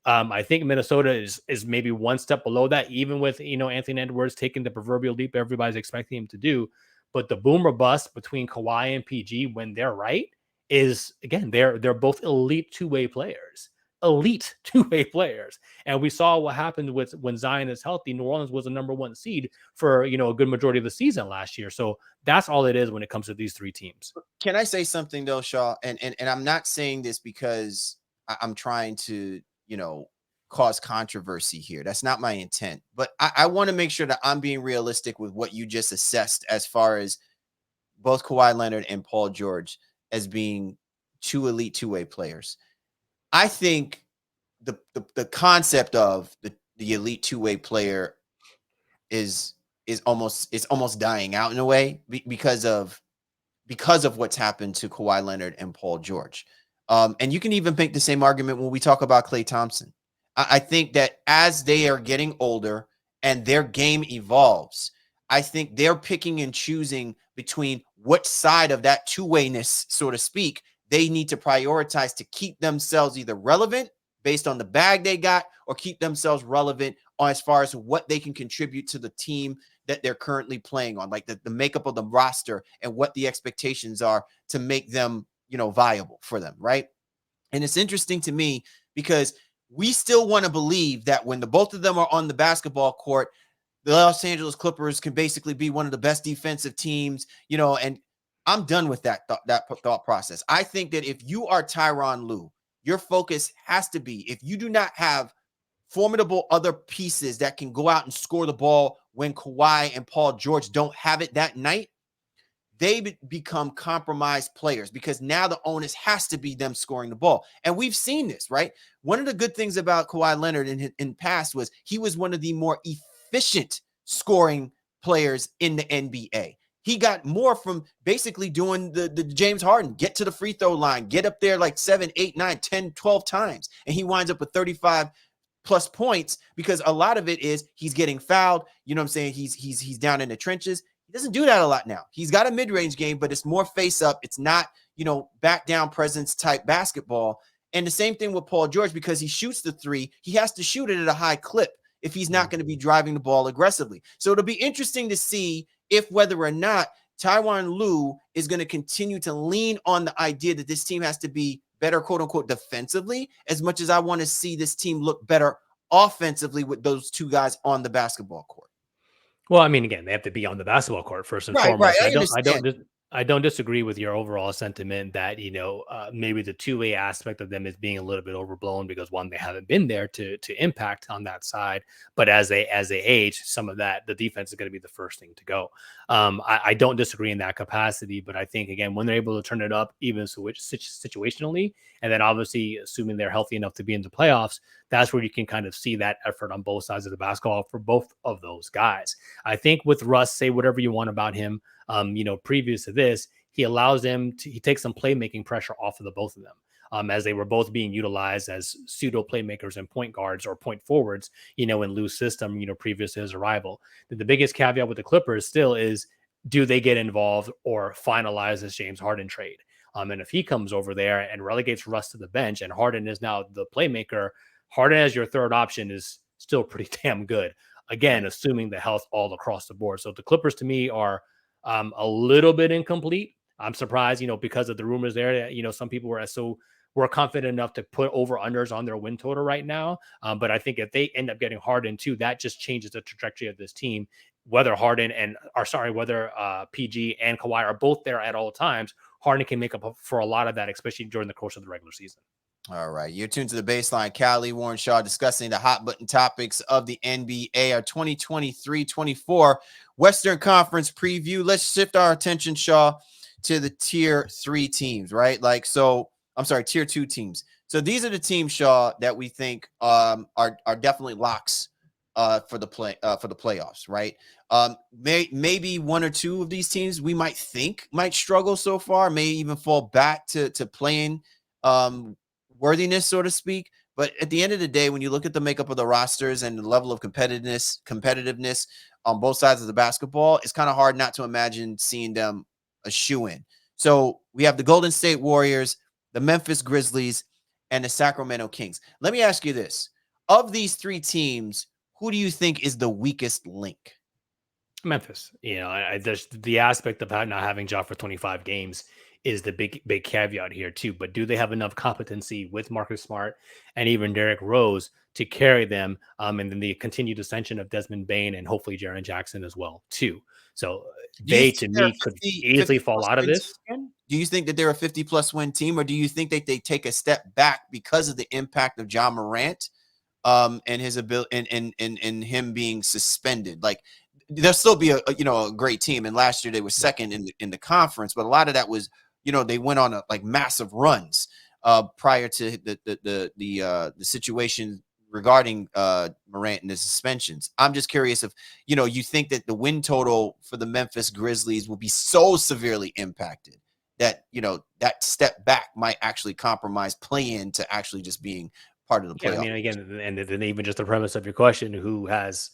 I think Minnesota is maybe one step below that, even with Anthony Edwards taking the proverbial leap everybody's expecting him to do. But the boom or bust between Kawhi and PG, when they're right, is, again, they're both elite two-way players. And we saw what happened with when Zion is healthy. New Orleans was a number 1 seed for a good majority of the season last year. So that's all it is when it comes to these three teams.
Can I say something though, Shaw? And I'm not saying this because I'm trying to cause controversy here. That's not my intent. But I want to make sure that I'm being realistic with what you just assessed as far as both Kawhi Leonard and Paul George as being 2 elite two-way players. I think the concept of the elite two-way player is almost dying out in a way because of what's happened to Kawhi Leonard and Paul George. And you can even make the same argument when we talk about Klay Thompson. I think that as they are getting older and their game evolves, I think they're picking and choosing between what side of that two-wayness, so to speak, they need to prioritize to keep themselves either relevant based on the bag they got, or keep themselves relevant as far as what they can contribute to the team that they're currently playing on, like the makeup of the roster and what the expectations are to make them, viable for them, right? And it's interesting to me because we still want to believe that when the both of them are on the basketball court, the Los Angeles Clippers can basically be one of the best defensive teams, and I'm done with that thought process. I think that if you are Tyronn Lue, your focus has to be, if you do not have formidable other pieces that can go out and score the ball when Kawhi and Paul George don't have it that night, they become compromised players because now the onus has to be them scoring the ball. And we've seen this, right? One of the good things about Kawhi Leonard in past was he was one of the more efficient scoring players in the NBA. He got more from basically doing the James Harden, get to the free throw line, get up there like 7, 8, 9, 10, 12 times. And he winds up with 35 plus points because a lot of it is he's getting fouled. You know what I'm saying? He's down in the trenches. He doesn't do that a lot now. He's got a mid-range game, but it's more face up. It's not, back down presence type basketball. And the same thing with Paul George, because he shoots the three, he has to shoot it at a high clip if he's not going to be driving the ball aggressively. So it'll be interesting to see if whether or not Tyronn Lue is going to continue to lean on the idea that this team has to be better, quote unquote, defensively, as much as I want to see this team look better offensively with those two guys on the basketball court.
Well, I mean, again, they have to be on the basketball court first and
Right.
foremost.
I
I don't disagree with your overall sentiment that maybe the two-way aspect of them is being a little bit overblown because one, they haven't been there to impact on that side, but as they age, some of that the defense is going to be the first thing to go. I don't disagree in that capacity, but I think again when they're able to turn it up even situationally, and then obviously assuming they're healthy enough to be in the playoffs, that's where you can kind of see that effort on both sides of the basketball for both of those guys. I think with Russ, say whatever you want about him. Previous to this, he takes some playmaking pressure off of the both of them. As they were both being utilized as pseudo playmakers and point guards or point forwards, in Lue's system, previous to his arrival. The biggest caveat with the Clippers still is, do they get involved or finalize this James Harden trade? And if he comes over there and relegates Russ to the bench and Harden is now the playmaker, Harden as your third option is still pretty damn good. Again, assuming the health all across the board. So the Clippers to me are a little bit incomplete. I'm surprised, because of the rumors there that, some people were confident enough to put over unders on their win total right now. But I think if they end up getting Harden too, that just changes the trajectory of this team. Whether PG and Kawhi are both there at all times, Harden can make up for a lot of that, especially during the course of the regular season.
All right. You're tuned to the Baseline. Callie, Warren Shaw discussing the hot button topics of the NBA, our 2023-24 Western Conference preview. Let's shift our attention, Shaw, to the tier 3 teams, right? Tier 2 teams. So these are the teams, Shaw, that we think are definitely locks for the playoffs, right? Maybe one or two of these teams we might think might struggle so far, may even fall back to playing worthiness, so to speak. But at the end of the day, when you look at the makeup of the rosters and the level of competitiveness on both sides of the basketball, it's kind of hard not to imagine seeing them a shoe-in. So we have the Golden State Warriors, the Memphis Grizzlies, and the Sacramento Kings. Let me ask you this. Of these three teams, who do you think is the weakest link?
Memphis. There's the aspect of not having Ja for 25 games is the big caveat here too. But do they have enough competency with Marcus Smart and even Derrick Rose to carry them? And then the continued ascension of Desmond Bane and hopefully Jaren Jackson as well too. So they to me could easily fall out of this.
Do you think that they're a 50-plus win team, or do you think that they take a step back because of the impact of Ja Morant and his ability and him being suspended? Like, they'll still be a great team. And last year they were second in the conference, but a lot of that was, they went on massive runs prior to the situation regarding Morant and the suspensions. I'm just curious if, you think that the win total for the Memphis Grizzlies will be so severely impacted that, that step back might actually compromise play-in to actually just being part of the playoff.
I mean, again, and then even just the premise of your question, who's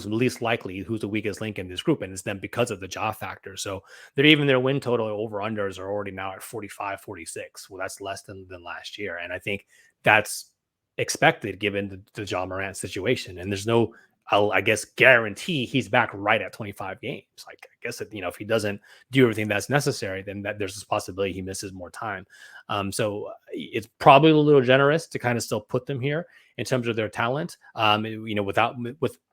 least likely, who's the weakest link in this group, and it's them because of the Ja factor. So their win total over unders are already now at 45, 46. Well, that's less than last year. And I think that's expected given the Ja Morant situation. And there's no, I guess, guarantee he's back right at 25 games. Like, I guess that, if he doesn't do everything that's necessary, then there's this possibility he misses more time. So it's probably a little generous to kind of still put them here in terms of their talent,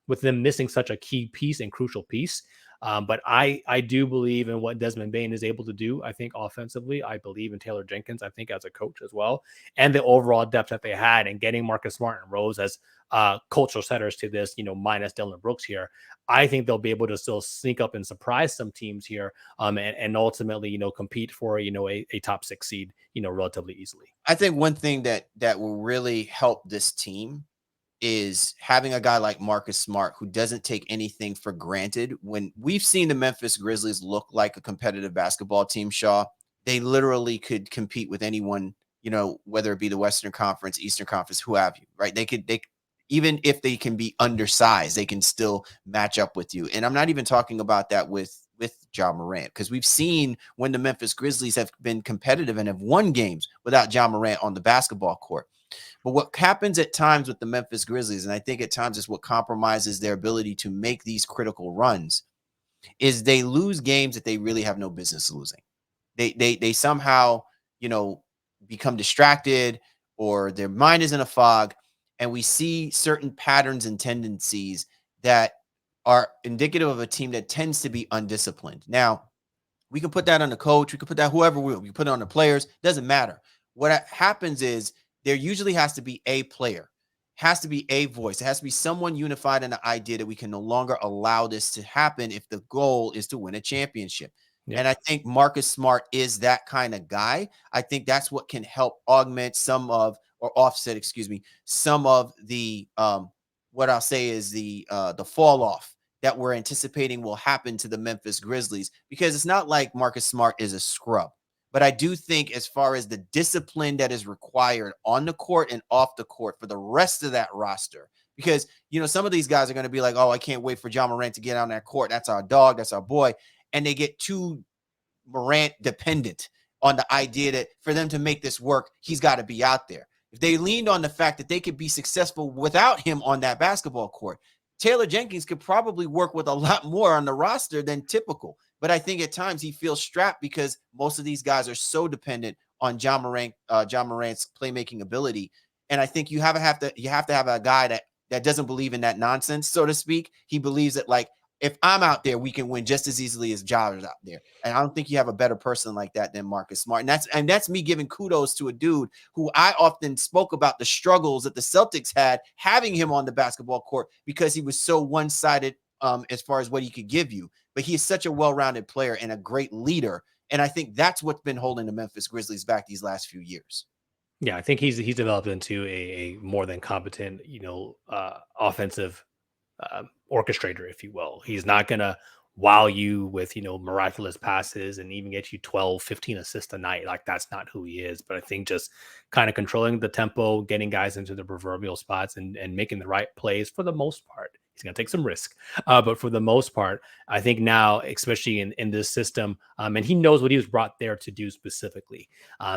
with them missing such a key piece and crucial piece. But I do believe in what Desmond Bane is able to do. I think offensively, I believe in Taylor Jenkins, I think as a coach as well, and the overall depth that they had, and getting Marcus Smart and Rose as cultural setters to this, minus Dylan Brooks here. I think they'll be able to still sneak up and surprise some teams here, and ultimately, compete for, a top 6 seed, relatively easily.
I think one thing that will really help this team is having a guy like Marcus Smart who doesn't take anything for granted. When we've seen the Memphis Grizzlies look like a competitive basketball team, Shaw, they literally could compete with anyone, whether it be the Western Conference, Eastern Conference, who have you, right? They even if they can be undersized, they can still match up with you. And I'm not even talking about that with Ja Morant, because we've seen when the Memphis Grizzlies have been competitive and have won games without Ja Morant on the basketball court. But what happens at times with the Memphis Grizzlies, and I think at times is what compromises their ability to make these critical runs, is they lose games that they really have no business losing. They somehow, become distracted, or their mind is in a fog, and we see certain patterns and tendencies that are indicative of a team that tends to be undisciplined. Now, we can put that on the coach. We can put that whoever we put it on the players. Doesn't matter. What happens is there usually has to be a player, has to be a voice. It has to be someone unified in the idea that we can no longer allow this to happen if the goal is to win a championship.
Yeah.
And I think Marcus Smart is that kind of guy. I think that's what can help augment or offset, some of the what I'll say is the fall off that we're anticipating will happen to the Memphis Grizzlies, because it's not like Marcus Smart is a scrub. But I do think, as far as the discipline that is required on the court and off the court for the rest of that roster, because, some of these guys are going to be like, oh, I can't wait for Ja Morant to get on that court. That's our dog. That's our boy. And they get too Morant dependent on the idea that for them to make this work, he's got to be out there. If they leaned on the fact that they could be successful without him on that basketball court, Taylor Jenkins could probably work with a lot more on the roster than typical. But I think at times he feels strapped because most of these guys are so dependent on Ja Morant's playmaking ability. And I think you have to have a guy that doesn't believe in that nonsense, so to speak. He believes that, like, if I'm out there, we can win just as easily as Ja is out there. And I don't think you have a better person like that than Marcus Smart. And that's me giving kudos to a dude who I often spoke about the struggles that the Celtics had having him on the basketball court, because he was so one-sided as far as what he could give you. But he is such a well-rounded player and a great leader. And I think that's what's been holding the Memphis Grizzlies back these last few years.
Yeah, I think he's developed into a more than competent, offensive orchestrator, if you will. He's not going to wow you with, miraculous passes and even get you 12, 15 assists a night. Like, that's not who he is. But I think just kind of controlling the tempo, getting guys into the proverbial spots, and making the right plays for the most part. He's going to take some risk. But for the most part, I think now, especially in this system, and he knows what he was brought there to do specifically.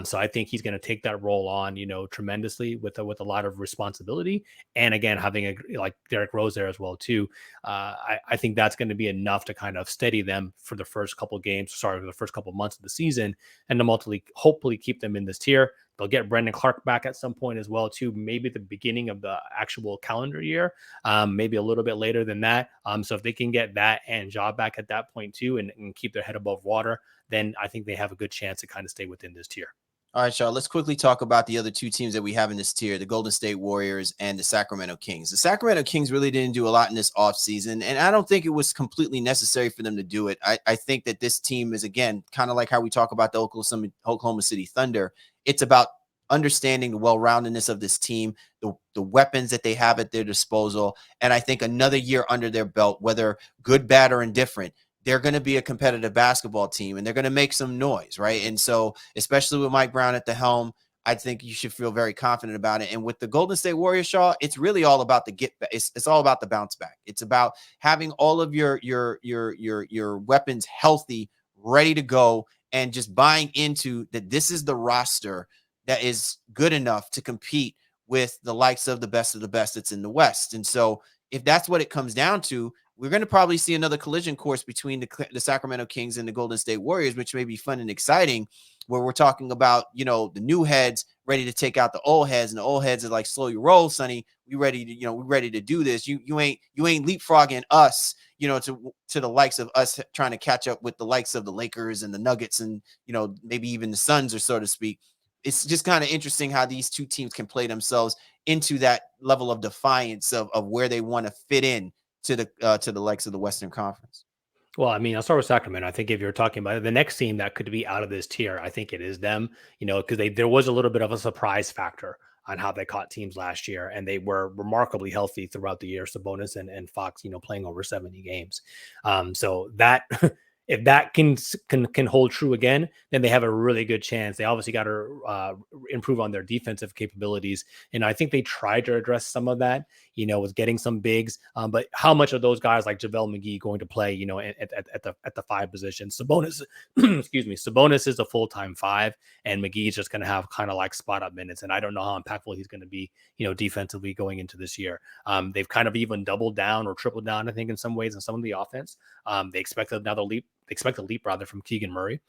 So I think he's going to take that role on, tremendously with a lot of responsibility. And again, having like Derrick Rose there as well, too. I think that's going to be enough to kind of steady them for the first couple the first couple months of the season, and to hopefully keep them in this tier. They'll get Brandon Clark back at some point as well, too. Maybe at the beginning of the actual calendar year, maybe a little bit later than that. So if they can get that and Ja back at that point too, and keep their head above water, then I think they have a good chance to kind of stay within this tier.
All right, Shaw, let's quickly talk about the other two teams that we have in this tier, the Golden State Warriors and the Sacramento Kings. The Sacramento Kings really didn't do a lot in this offseason, and I don't think it was completely necessary for them to do it. I think that this team is, again, kind of like how we talk about the Oklahoma City Thunder. It's about understanding the well-roundedness of this team, the weapons that they have at their disposal, and I think another year under their belt, whether good, bad, or indifferent, they're going to be a competitive basketball team, and they're going to make some noise, right? And so, especially with Mike Brown at the helm, I think you should feel very confident about it. And with the Golden State Warriors, Shaw, it's really all about the get back. It's all about the bounce back. It's about having all of your weapons healthy, ready to go, and just buying into that this is the roster that is good enough to compete with the likes of the best that's in the West. And so, if that's what it comes down to, we're going to probably see another collision course between the Sacramento Kings and the Golden State Warriors, which may be fun and exciting, where we're talking about, the new heads ready to take out the old heads, and the old heads are like, slow your roll, Sonny. We're ready to do this. You ain't leapfrogging us, to the likes of us trying to catch up with the likes of the Lakers and the Nuggets and, maybe even the Suns, or so to speak. It's just kind of interesting how these two teams can play themselves into that level of defiance of where they want to fit in to the likes of the Western Conference.
Well, I mean, I'll start with Sacramento. I think if you're talking about the next team that could be out of this tier, I think it is them, because there was a little bit of a surprise factor on how they caught teams last year, and they were remarkably healthy throughout the year. Sabonis and Fox, playing over 70 games. So that if that can hold true again, then they have a really good chance. They obviously got to improve on their defensive capabilities, and I think they tried to address some of that, with getting some bigs. But how much of those guys like JaVale McGee going to play, at the 5 position? Sabonis, excuse me, Sabonis is a full-time 5, and McGee is just going to have kind of like spot up minutes, and I don't know how impactful he's going to be, defensively going into this year. They've kind of even doubled down or tripled down, I think, in some ways, in some of the offense. They expect another leap. They expect a leap rather from Keegan Murray.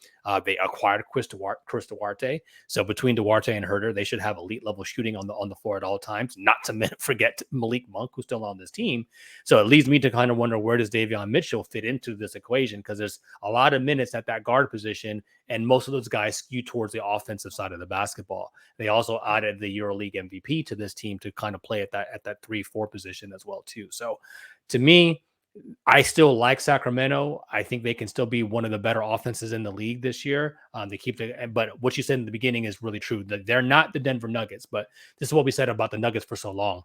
They acquired Chris Duarte. So between Duarte and Herter, they should have elite level shooting on the floor at all times. Not to forget Malik Monk, who's still on this team. So it leads me to kind of wonder, where does Davion Mitchell fit into this equation? Because there's a lot of minutes at that guard position, and most of those guys skew towards the offensive side of the basketball. They also added the EuroLeague MVP to this team to kind of play at that 3-4 position as well too. So to me, I still like Sacramento. I think they can still be one of the better offenses in the league this year. But what you said in the beginning is really true. That they're not the Denver Nuggets, but this is what we said about the Nuggets for so long.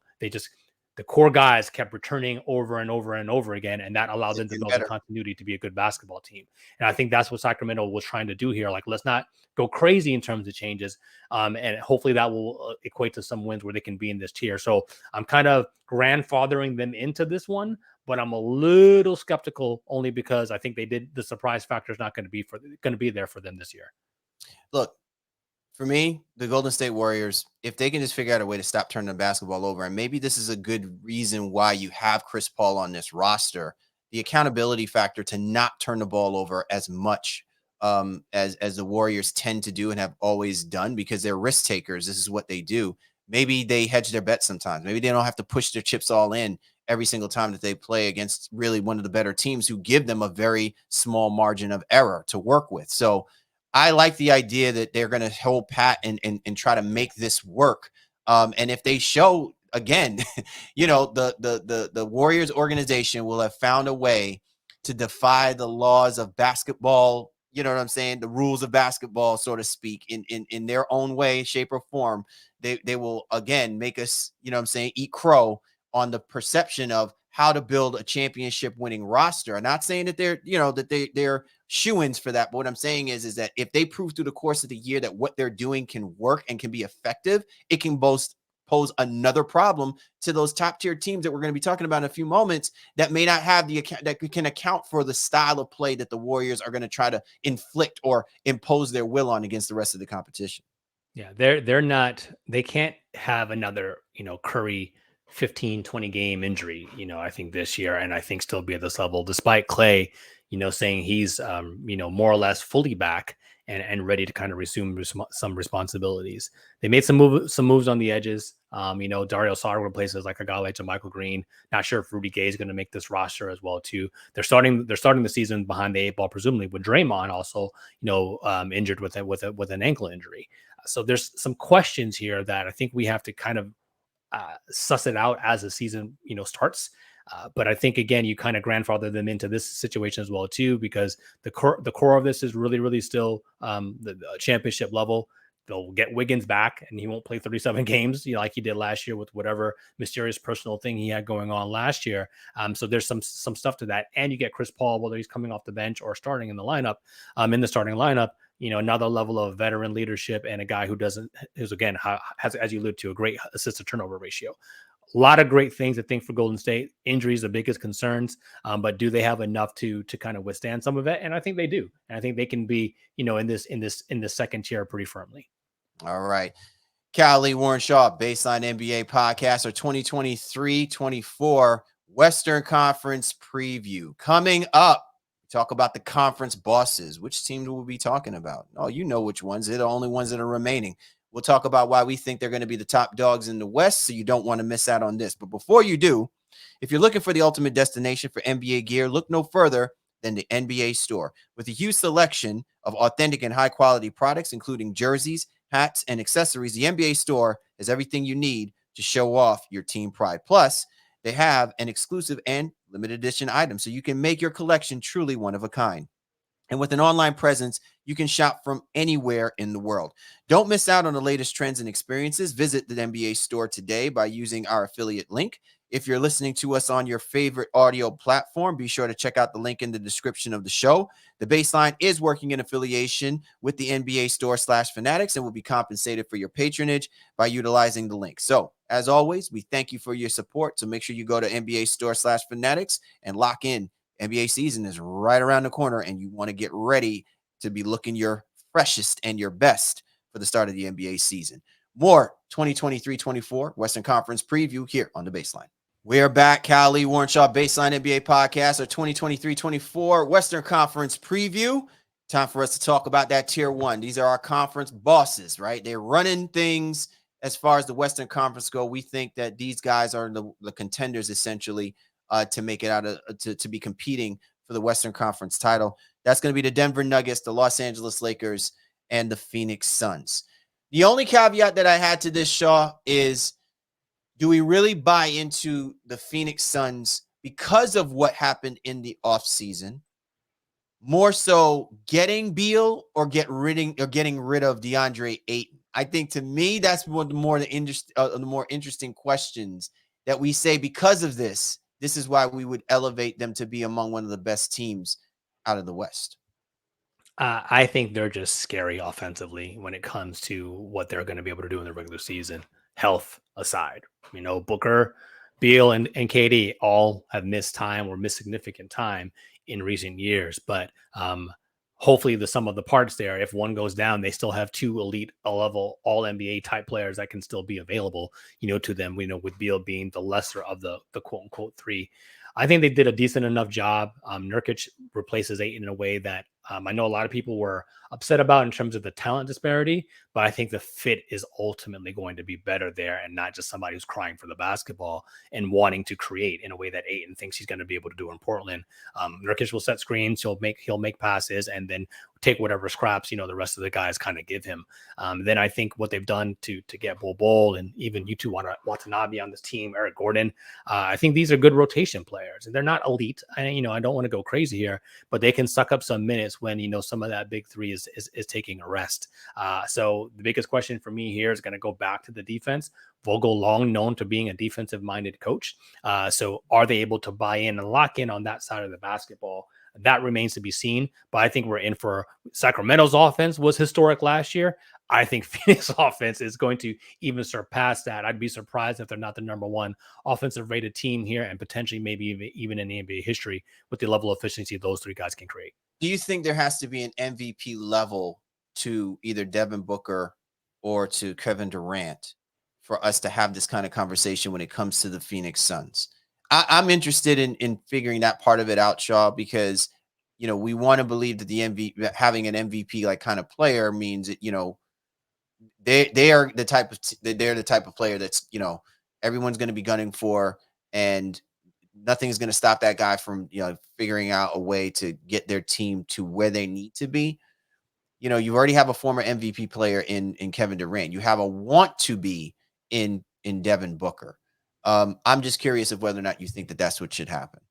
The core guys kept returning over and over and over again, and that allowed them to build the continuity to be a good basketball team. And I think that's what Sacramento was trying to do here. Like, let's not go crazy in terms of changes, and hopefully that will equate to some wins where they can be in this tier. So I'm kind of grandfathering them into this one, but I'm a little skeptical only because I think the surprise factor is not going to be there for them this year.
Look, for me, the Golden State Warriors, if they can just figure out a way to stop turning the basketball over, and maybe this is a good reason why you have Chris Paul on this roster, the accountability factor to not turn the ball over as much as the Warriors tend to do and have always done, because they're risk takers. This is what they do. Maybe they hedge their bets sometimes. Maybe they don't have to push their chips all in every single time that they play against really one of the better teams who give them a very small margin of error to work with. So I like the idea that they're going to hold pat and try to make this work. And if they show again, the Warriors organization will have found a way to defy the laws of basketball. You know what I'm saying? The rules of basketball, so to speak, in their own way, shape, or form. They will again make us, eat crow on the perception of how to build a championship winning roster. I'm not saying that they're shoo-ins for that. But what I'm saying is that if they prove through the course of the year that what they're doing can work and can be effective, it can pose another problem to those top tier teams that we're going to be talking about in a few moments that may not have that can account for the style of play that the Warriors are going to try to inflict or impose their will on against the rest of the competition.
Yeah, they can't have another, Curry 15-20 game injury, I think this year, and I think still be at this level, despite Clay, saying he's, more or less fully back and ready to kind of resume some responsibilities. They made some moves on the edges. Dario Saric replaces like a guy like Michael Green. Not sure if Rudy Gay is going to make this roster as well too. They're starting the season behind the 8 ball, presumably with Draymond also, injured with an ankle injury. So there's some questions here that I think we have to kind of suss it out as the season, starts. But I think, again, you kind of grandfather them into this situation as well, too, because the core of this is really, really still the championship level. They'll get Wiggins back, and he won't play 37 games, like he did last year with whatever mysterious personal thing he had going on last year. So there's some stuff to that. And you get Chris Paul, whether he's coming off the bench or starting in the lineup, starting lineup, another level of veteran leadership and a guy who's again, has, as you alluded to, a great assist to turnover ratio. A lot of great things, I think, for Golden State. Injuries, the biggest concerns, but do they have enough to kind of withstand some of it? And I think they do. And I think they can be, in the second tier pretty firmly.
All right. Lee Warren Shaw, Baseline NBA Podcast, our 2023-24 Western Conference preview. Coming up, talk about the conference bosses. Which team will we be talking about? Oh, you know which ones. They're the only ones that are remaining. We'll talk about why we think they're going to be the top dogs in the West, so you don't want to miss out on this. But before you do, if you're looking for the ultimate destination for NBA gear, look no further than the NBA store. With a huge selection of authentic and high-quality products, including jerseys, hats, and accessories, the NBA store has everything you need to show off your team pride. Plus, they have an exclusive and limited edition item, so you can make your collection truly one of a kind. And with an online presence, you can shop from anywhere in the world. Don't miss out on the latest trends and experiences. Visit the NBA store today by using our affiliate link. If you're listening to us on your favorite audio platform, be sure to check out the link in the description of the show. The Baseline is working in affiliation with the NBA store/Fanatics and will be compensated for your patronage by utilizing the link. So, as always, we thank you for your support. So make sure you go to NBA store/Fanatics and lock in. NBA season is right around the corner, and you want to get ready to be looking your freshest and your best for the start of the NBA season. More 2023-24 Western Conference preview here on the Baseline. We are back. Lee Warrenshaw, Baseline NBA Podcast, our 2023-24 Western Conference preview. Time for us to talk about that tier one. These are our conference bosses, right? They're running things as far as the Western Conference go. We think that these guys are the contenders, essentially, to make it out of to be competing for the Western Conference title. That's going to be the Denver Nuggets, the Los Angeles Lakers, and the Phoenix Suns. The only caveat that I had to this, Shaw, is do we really buy into the Phoenix Suns because of what happened in the offseason? More so getting Beal or getting rid of DeAndre Ayton? I think, to me, that's one of the more interesting questions that we say because of this. This is why we would elevate them to be among one of the best teams out of the West.
I think they're just scary offensively when it comes to what they're going to be able to do in the regular season, health aside. Booker, Beal, and KD all have missed time or missed significant time in recent years. But hopefully the sum of the parts there, if one goes down, they still have two elite level all NBA type players that can still be available, to them, with Beal being the lesser of the quote unquote three. I think they did a decent enough job. Nurkic replaces Ayton in a way that I know a lot of people were upset about in terms of the talent disparity, but I think the fit is ultimately going to be better there and not just somebody who's crying for the basketball and wanting to create in a way that Ayton thinks he's going to be able to do in Portland. Nurkic will set screens, he'll make passes, and then take whatever scraps, the rest of the guys kind of give him. Then I think what they've done to get Bol and even Watanabe on this team, Eric Gordon, I think these are good rotation players, and they're not elite. I don't want to go crazy here, but they can suck up some minutes when some of that big three is taking a rest. So the biggest question for me here is going to go back to the defense. Vogel, long known to being a defensive-minded coach. So are they able to buy in and lock in on that side of the basketball? That remains to be seen. But I think we're in for Sacramento's offense was historic last year. I think Phoenix offense is going to even surpass that. I'd be surprised if they're not the number one offensive rated team here and potentially maybe even in the NBA history with the level of efficiency those three guys can create.
Do you think there has to be an MVP level to either Devin Booker or to Kevin Durant for us to have this kind of conversation when it comes to the Phoenix Suns? I'm interested in figuring that part of it out, Shaw, because, we want to believe that having an MVP like kind of player means that, they're the type of player that's, everyone's going to be gunning for, and nothing is going to stop that guy from, figuring out a way to get their team to where they need to be. You already have a former MVP player in Kevin Durant. You have a want to be in Devin Booker. I'm just curious of whether or not you think that that's what should happen.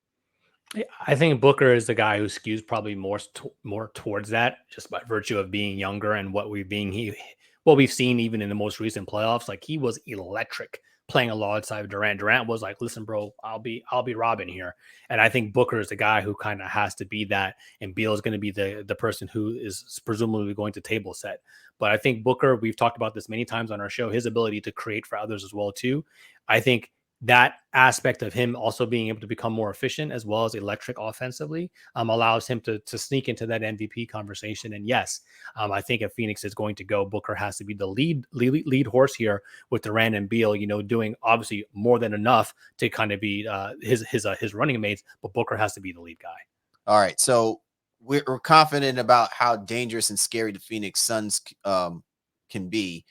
I think Booker is the guy who skews probably more towards that, just by virtue of being younger and what we've seen even in the most recent playoffs. Like, he was electric playing alongside Durant. Durant was like, "Listen, bro, I'll be Robin here." And I think Booker is the guy who kind of has to be that, and Beal is going to be the person who is presumably going to table set. But I think Booker, we've talked about this many times on our show, his ability to create for others as well too. I think that aspect of him also being able to become more efficient as well as electric offensively allows him to sneak into that MVP conversation. And yes, I think if Phoenix is going to go, Booker has to be the lead horse here with Durant and Beal, doing obviously more than enough to kind of be his running mates, but Booker has to be the lead guy.
All right. So we're confident about how dangerous and scary the Phoenix Suns can be.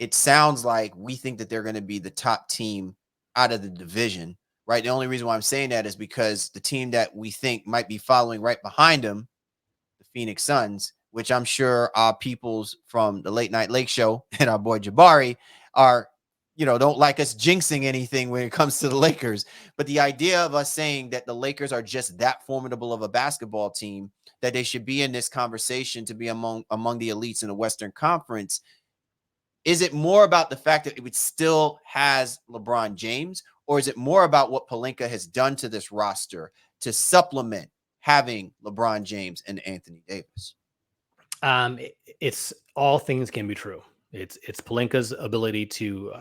It sounds like we think that they're going to be the top team out of the division, right? The only reason why I'm saying that is because the team that we think might be following right behind them, the Phoenix Suns, which I'm sure our peoples from the Late Night Lake Show and our boy Jabari are don't like us jinxing anything when it comes to the Lakers. But the idea of us saying that the Lakers are just that formidable of a basketball team that they should be in this conversation to be among the elites in the Western Conference. Is it more about the fact that it still has LeBron James, or is it more about what Pelinka has done to this roster to supplement having LeBron James and Anthony Davis?
It's all things can be true. It's Pelinka's ability to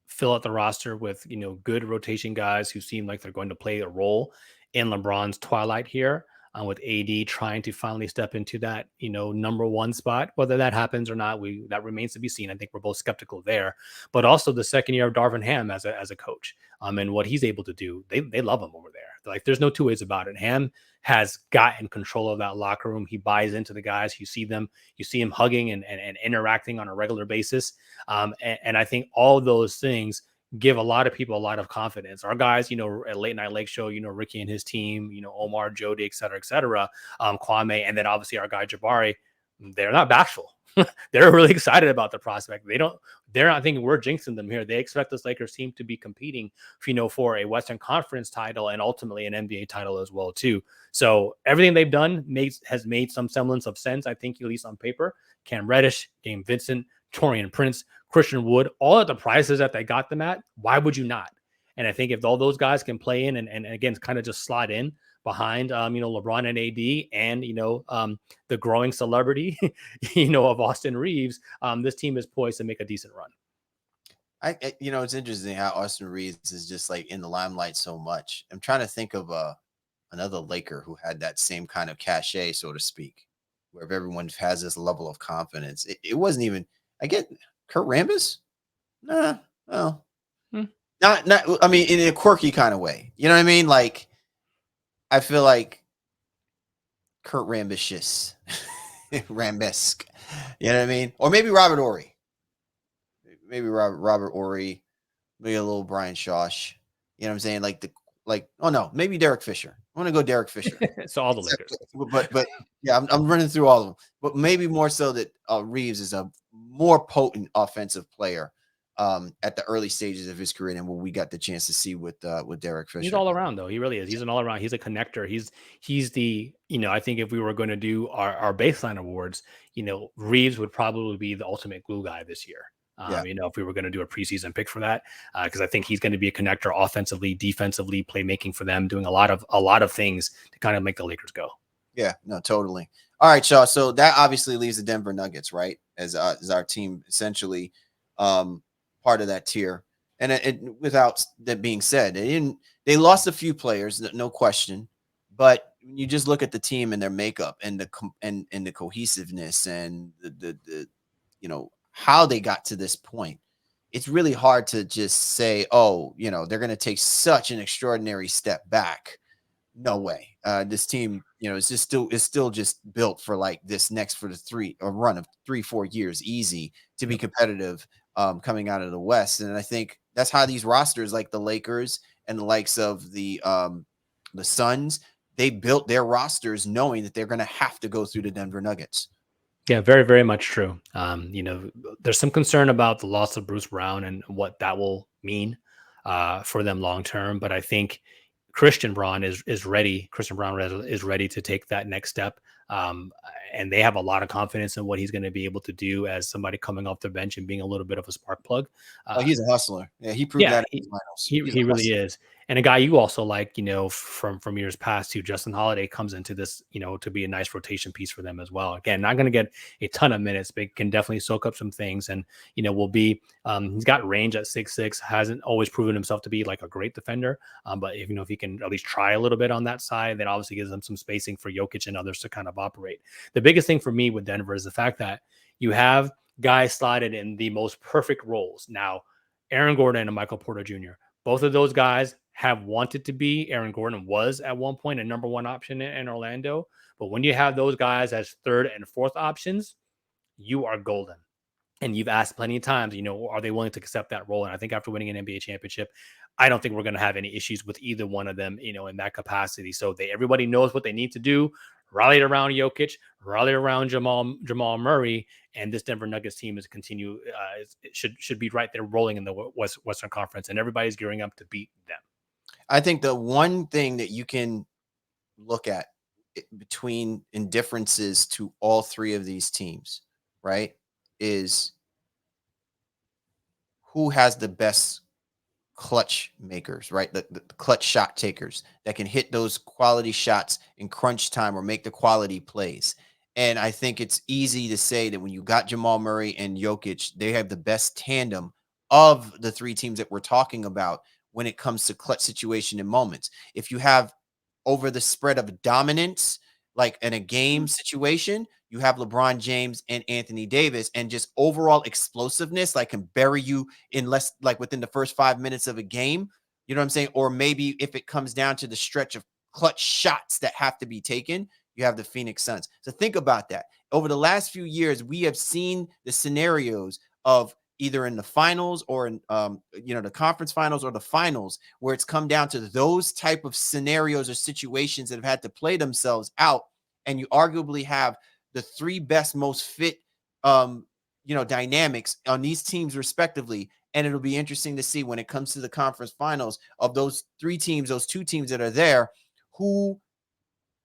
fill out the roster with good rotation guys who seem like they're going to play a role in LeBron's twilight here. With AD trying to finally step into that number one spot, whether that happens or not, that remains to be seen. I think we're both skeptical there, but also the second year of Darvin Ham as a coach, and what he's able to do, they love him over there. Like there's no two ways about it. Ham has gotten control of that locker room. He buys into the guys. You see him hugging and interacting on a regular basis. And I think all those things give a lot of people a lot of confidence. Our guys, at Late Night Lake Show, Ricky and his team, Omar, Jody, et cetera, Kwame, and then obviously our guy Jabari, they're not bashful. They're really excited about the prospect. They're not thinking we're jinxing them here. They expect this Lakers team to be competing, for a Western Conference title and ultimately an NBA title as well, too. So everything they've done has made some semblance of sense, I think, at least on paper. Cam Reddish, Dame Vincent, Torian Prince, Christian Wood, all at the prices that they got them at, why would you not? And I think if all those guys can play in and again, kind of just slot in behind, LeBron and AD and, the growing celebrity, of Austin Reeves, this team is poised to make a decent run.
It's interesting how Austin Reeves is just like in the limelight so much. I'm trying to think of another Laker who had that same kind of cachet, so to speak, where everyone has this level of confidence. It wasn't even, I get Kurt Rambis? Nah, well, not, I mean, in a quirky kind of way. You know what I mean? Like, I feel like Kurt Rambis, Rambesque. You know what I mean? Or maybe Robert Ory. Maybe Robert Ory. Maybe a little Brian Shosh. You know what I'm saying? Oh no, maybe Derek Fisher. I want to go Derek Fisher.
So all the Lakers.
But yeah, I'm running through all of them. But maybe more so that Reeves is a more potent offensive player at the early stages of his career than what we got the chance to see with Derek Fisher.
He's all around though. He really is. He's an all around. He's a connector. He's the, I think if we were going to do our baseline awards, Reeves would probably be the ultimate glue guy this year. If we were going to do a preseason pick for that, because I think he's going to be a connector offensively, defensively, playmaking for them, doing a lot of things to kind of make the Lakers go.
Yeah, no, totally. All right, Shaw. So that obviously leaves the Denver Nuggets, right, as our team essentially part of that tier. And without that being said, they lost a few players, no question, but when you just look at the team and their makeup and the cohesiveness and the how they got to this point, it's really hard to just say, oh, they're going to take such an extraordinary step back. No way. This team, is still just built for like this next for the run of 3-4 years, easy to be competitive coming out of the West. And I think that's how these rosters, like the Lakers and the likes of the Suns, they built their rosters knowing that they're going to have to go through the Denver Nuggets.
Yeah, very, very much true. There's some concern about the loss of Bruce Brown and what that will mean for them long term. But I think Christian Braun is ready. Christian Braun is ready to take that next step. And they have a lot of confidence in what he's going to be able to do as somebody coming off the bench and being a little bit of a spark plug.
He's a hustler. Yeah, he proved that in the finals.
He really is. And a guy you also like, from years past too, Justin Holiday comes into this, to be a nice rotation piece for them as well. Again, not going to get a ton of minutes, but can definitely soak up some things. And, will be, he's got range at 6'6", hasn't always proven himself to be like a great defender. But if he can at least try a little bit on that side, that obviously gives them some spacing for Jokic and others to kind of operate. The biggest thing for me with Denver is the fact that you have guys slotted in the most perfect roles. Now, Aaron Gordon and Michael Porter Jr., both of those guys have wanted to be. Aaron Gordon was at one point a number one option in Orlando. But when you have those guys as third and fourth options, you are golden. And you've asked plenty of times, are they willing to accept that role? And I think after winning an NBA championship, I don't think we're going to have any issues with either one of them, in that capacity. So everybody knows what they need to do. rallied around Jokic, rallied around Jamal Murray, and this Denver Nuggets team is continue it should be right there rolling in the Western Conference, and everybody's gearing up to beat them.
I think the one thing that you can look at between indifferences to all three of these teams, right, is who has the best clutch makers, right? The clutch shot takers that can hit those quality shots in crunch time or make the quality plays. And I think it's easy to say that when you got Jamal Murray and Jokic, they have the best tandem of the three teams that we're talking about when it comes to clutch situation and moments. If you have over the spread of dominance, like in a game situation, you have LeBron James and Anthony Davis, and just overall explosiveness, like can bury you in less, like within the first 5 minutes of a game. You know what I'm saying? Or maybe if it comes down to the stretch of clutch shots that have to be taken, you have the Phoenix Suns. So think about that. Over the last few years, we have seen the scenarios of either in the finals or in the conference finals or the finals, where it's come down to those type of scenarios or situations that have had to play themselves out, and you arguably have the three best, most fit dynamics on these teams respectively. And it'll be interesting to see when it comes to the conference finals of those three teams, those two teams that are there, who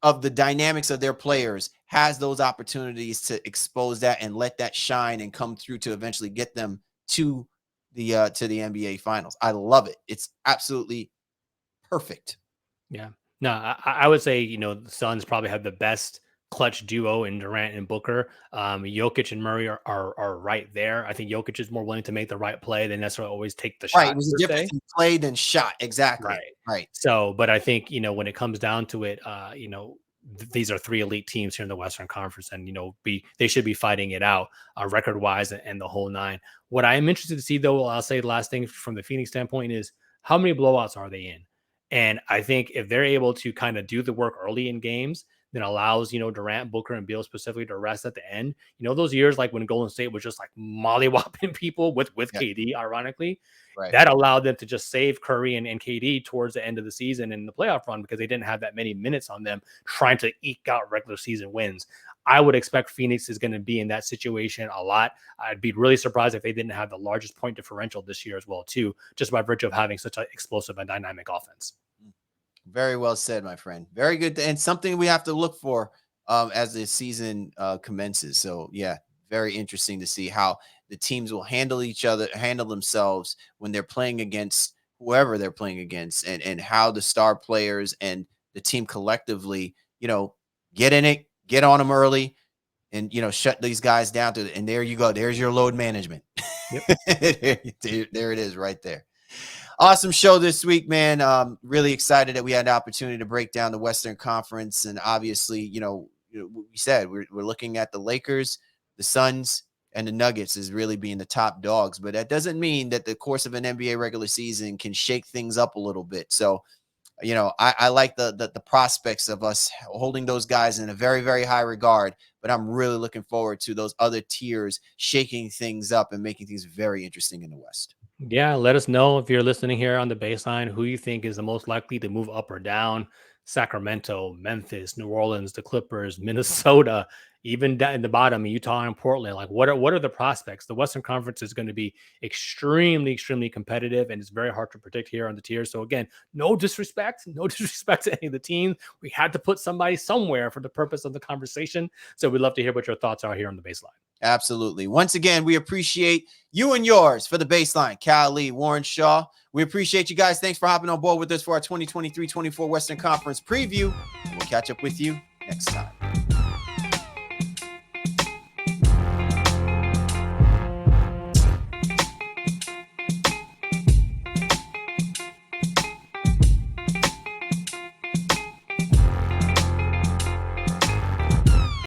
of the dynamics of their players has those opportunities to expose that and let that shine and come through to eventually get them to the NBA finals. I love it. It's absolutely perfect.
Yeah. No, I would say, the Suns probably have the best clutch duo in Durant and Booker. Jokic and Murray are right there. I think Jokic is more willing to make the right play than necessarily always take the
Right.
shot.
It was a difference in play than shot. Exactly.
Right.
Right.
So, but I think, when it comes down to it, these are three elite teams here in the Western Conference, and they should be fighting it out record wise and the whole nine. What I am interested to see, though, I'll say the last thing from the Phoenix standpoint is how many blowouts are they in? And I think if they're able to kind of do the work early in games, then allows Durant, Booker, and Beal specifically to rest at the end. Those years like when Golden State was just like mollywhopping people with KD, ironically.
Right.
That allowed them to just save Curry and KD towards the end of the season in the playoff run, because they didn't have that many minutes on them trying to eke out regular season wins. I would expect Phoenix is going to be in that situation a lot. I'd be really surprised if they didn't have the largest point differential this year as well, too, just by virtue of having such an explosive and dynamic offense.
Very well said, my friend. Very good. And something we have to look for as the season commences. So, yeah, very interesting to see how the teams will handle themselves when they're playing against whoever they're playing against, and how the star players and the team collectively, get in it, get on them early, and, shut these guys down and there you go. There's your load management. Yep. There it is right there. Awesome show this week, man. Really excited that we had the opportunity to break down the Western Conference. And obviously, we said we're looking at the Lakers, the Suns, and the Nuggets as really being the top dogs. But that doesn't mean that the course of an NBA regular season can shake things up a little bit. So, I like the prospects of us holding those guys in a very, very high regard. But I'm really looking forward to those other tiers shaking things up and making things very interesting in the West.
Yeah, let us know if you're listening here on the baseline who you think is the most likely to move up or down. Sacramento, Memphis, New Orleans, the Clippers, Minnesota, even down in the bottom, Utah and Portland. Like, what are the prospects? The Western Conference is going to be extremely, extremely competitive, and it's very hard to predict here on the tiers. So again, no disrespect to any of the teams. We had to put somebody somewhere for the purpose of the conversation. So we'd love to hear what your thoughts are here on the baseline.
Absolutely. Once again, we appreciate you and yours for the baseline. Cal Lee, Warren Shaw. We appreciate you guys. Thanks for hopping on board with us for our 2023-24 Western Conference preview. We'll catch up with you next time.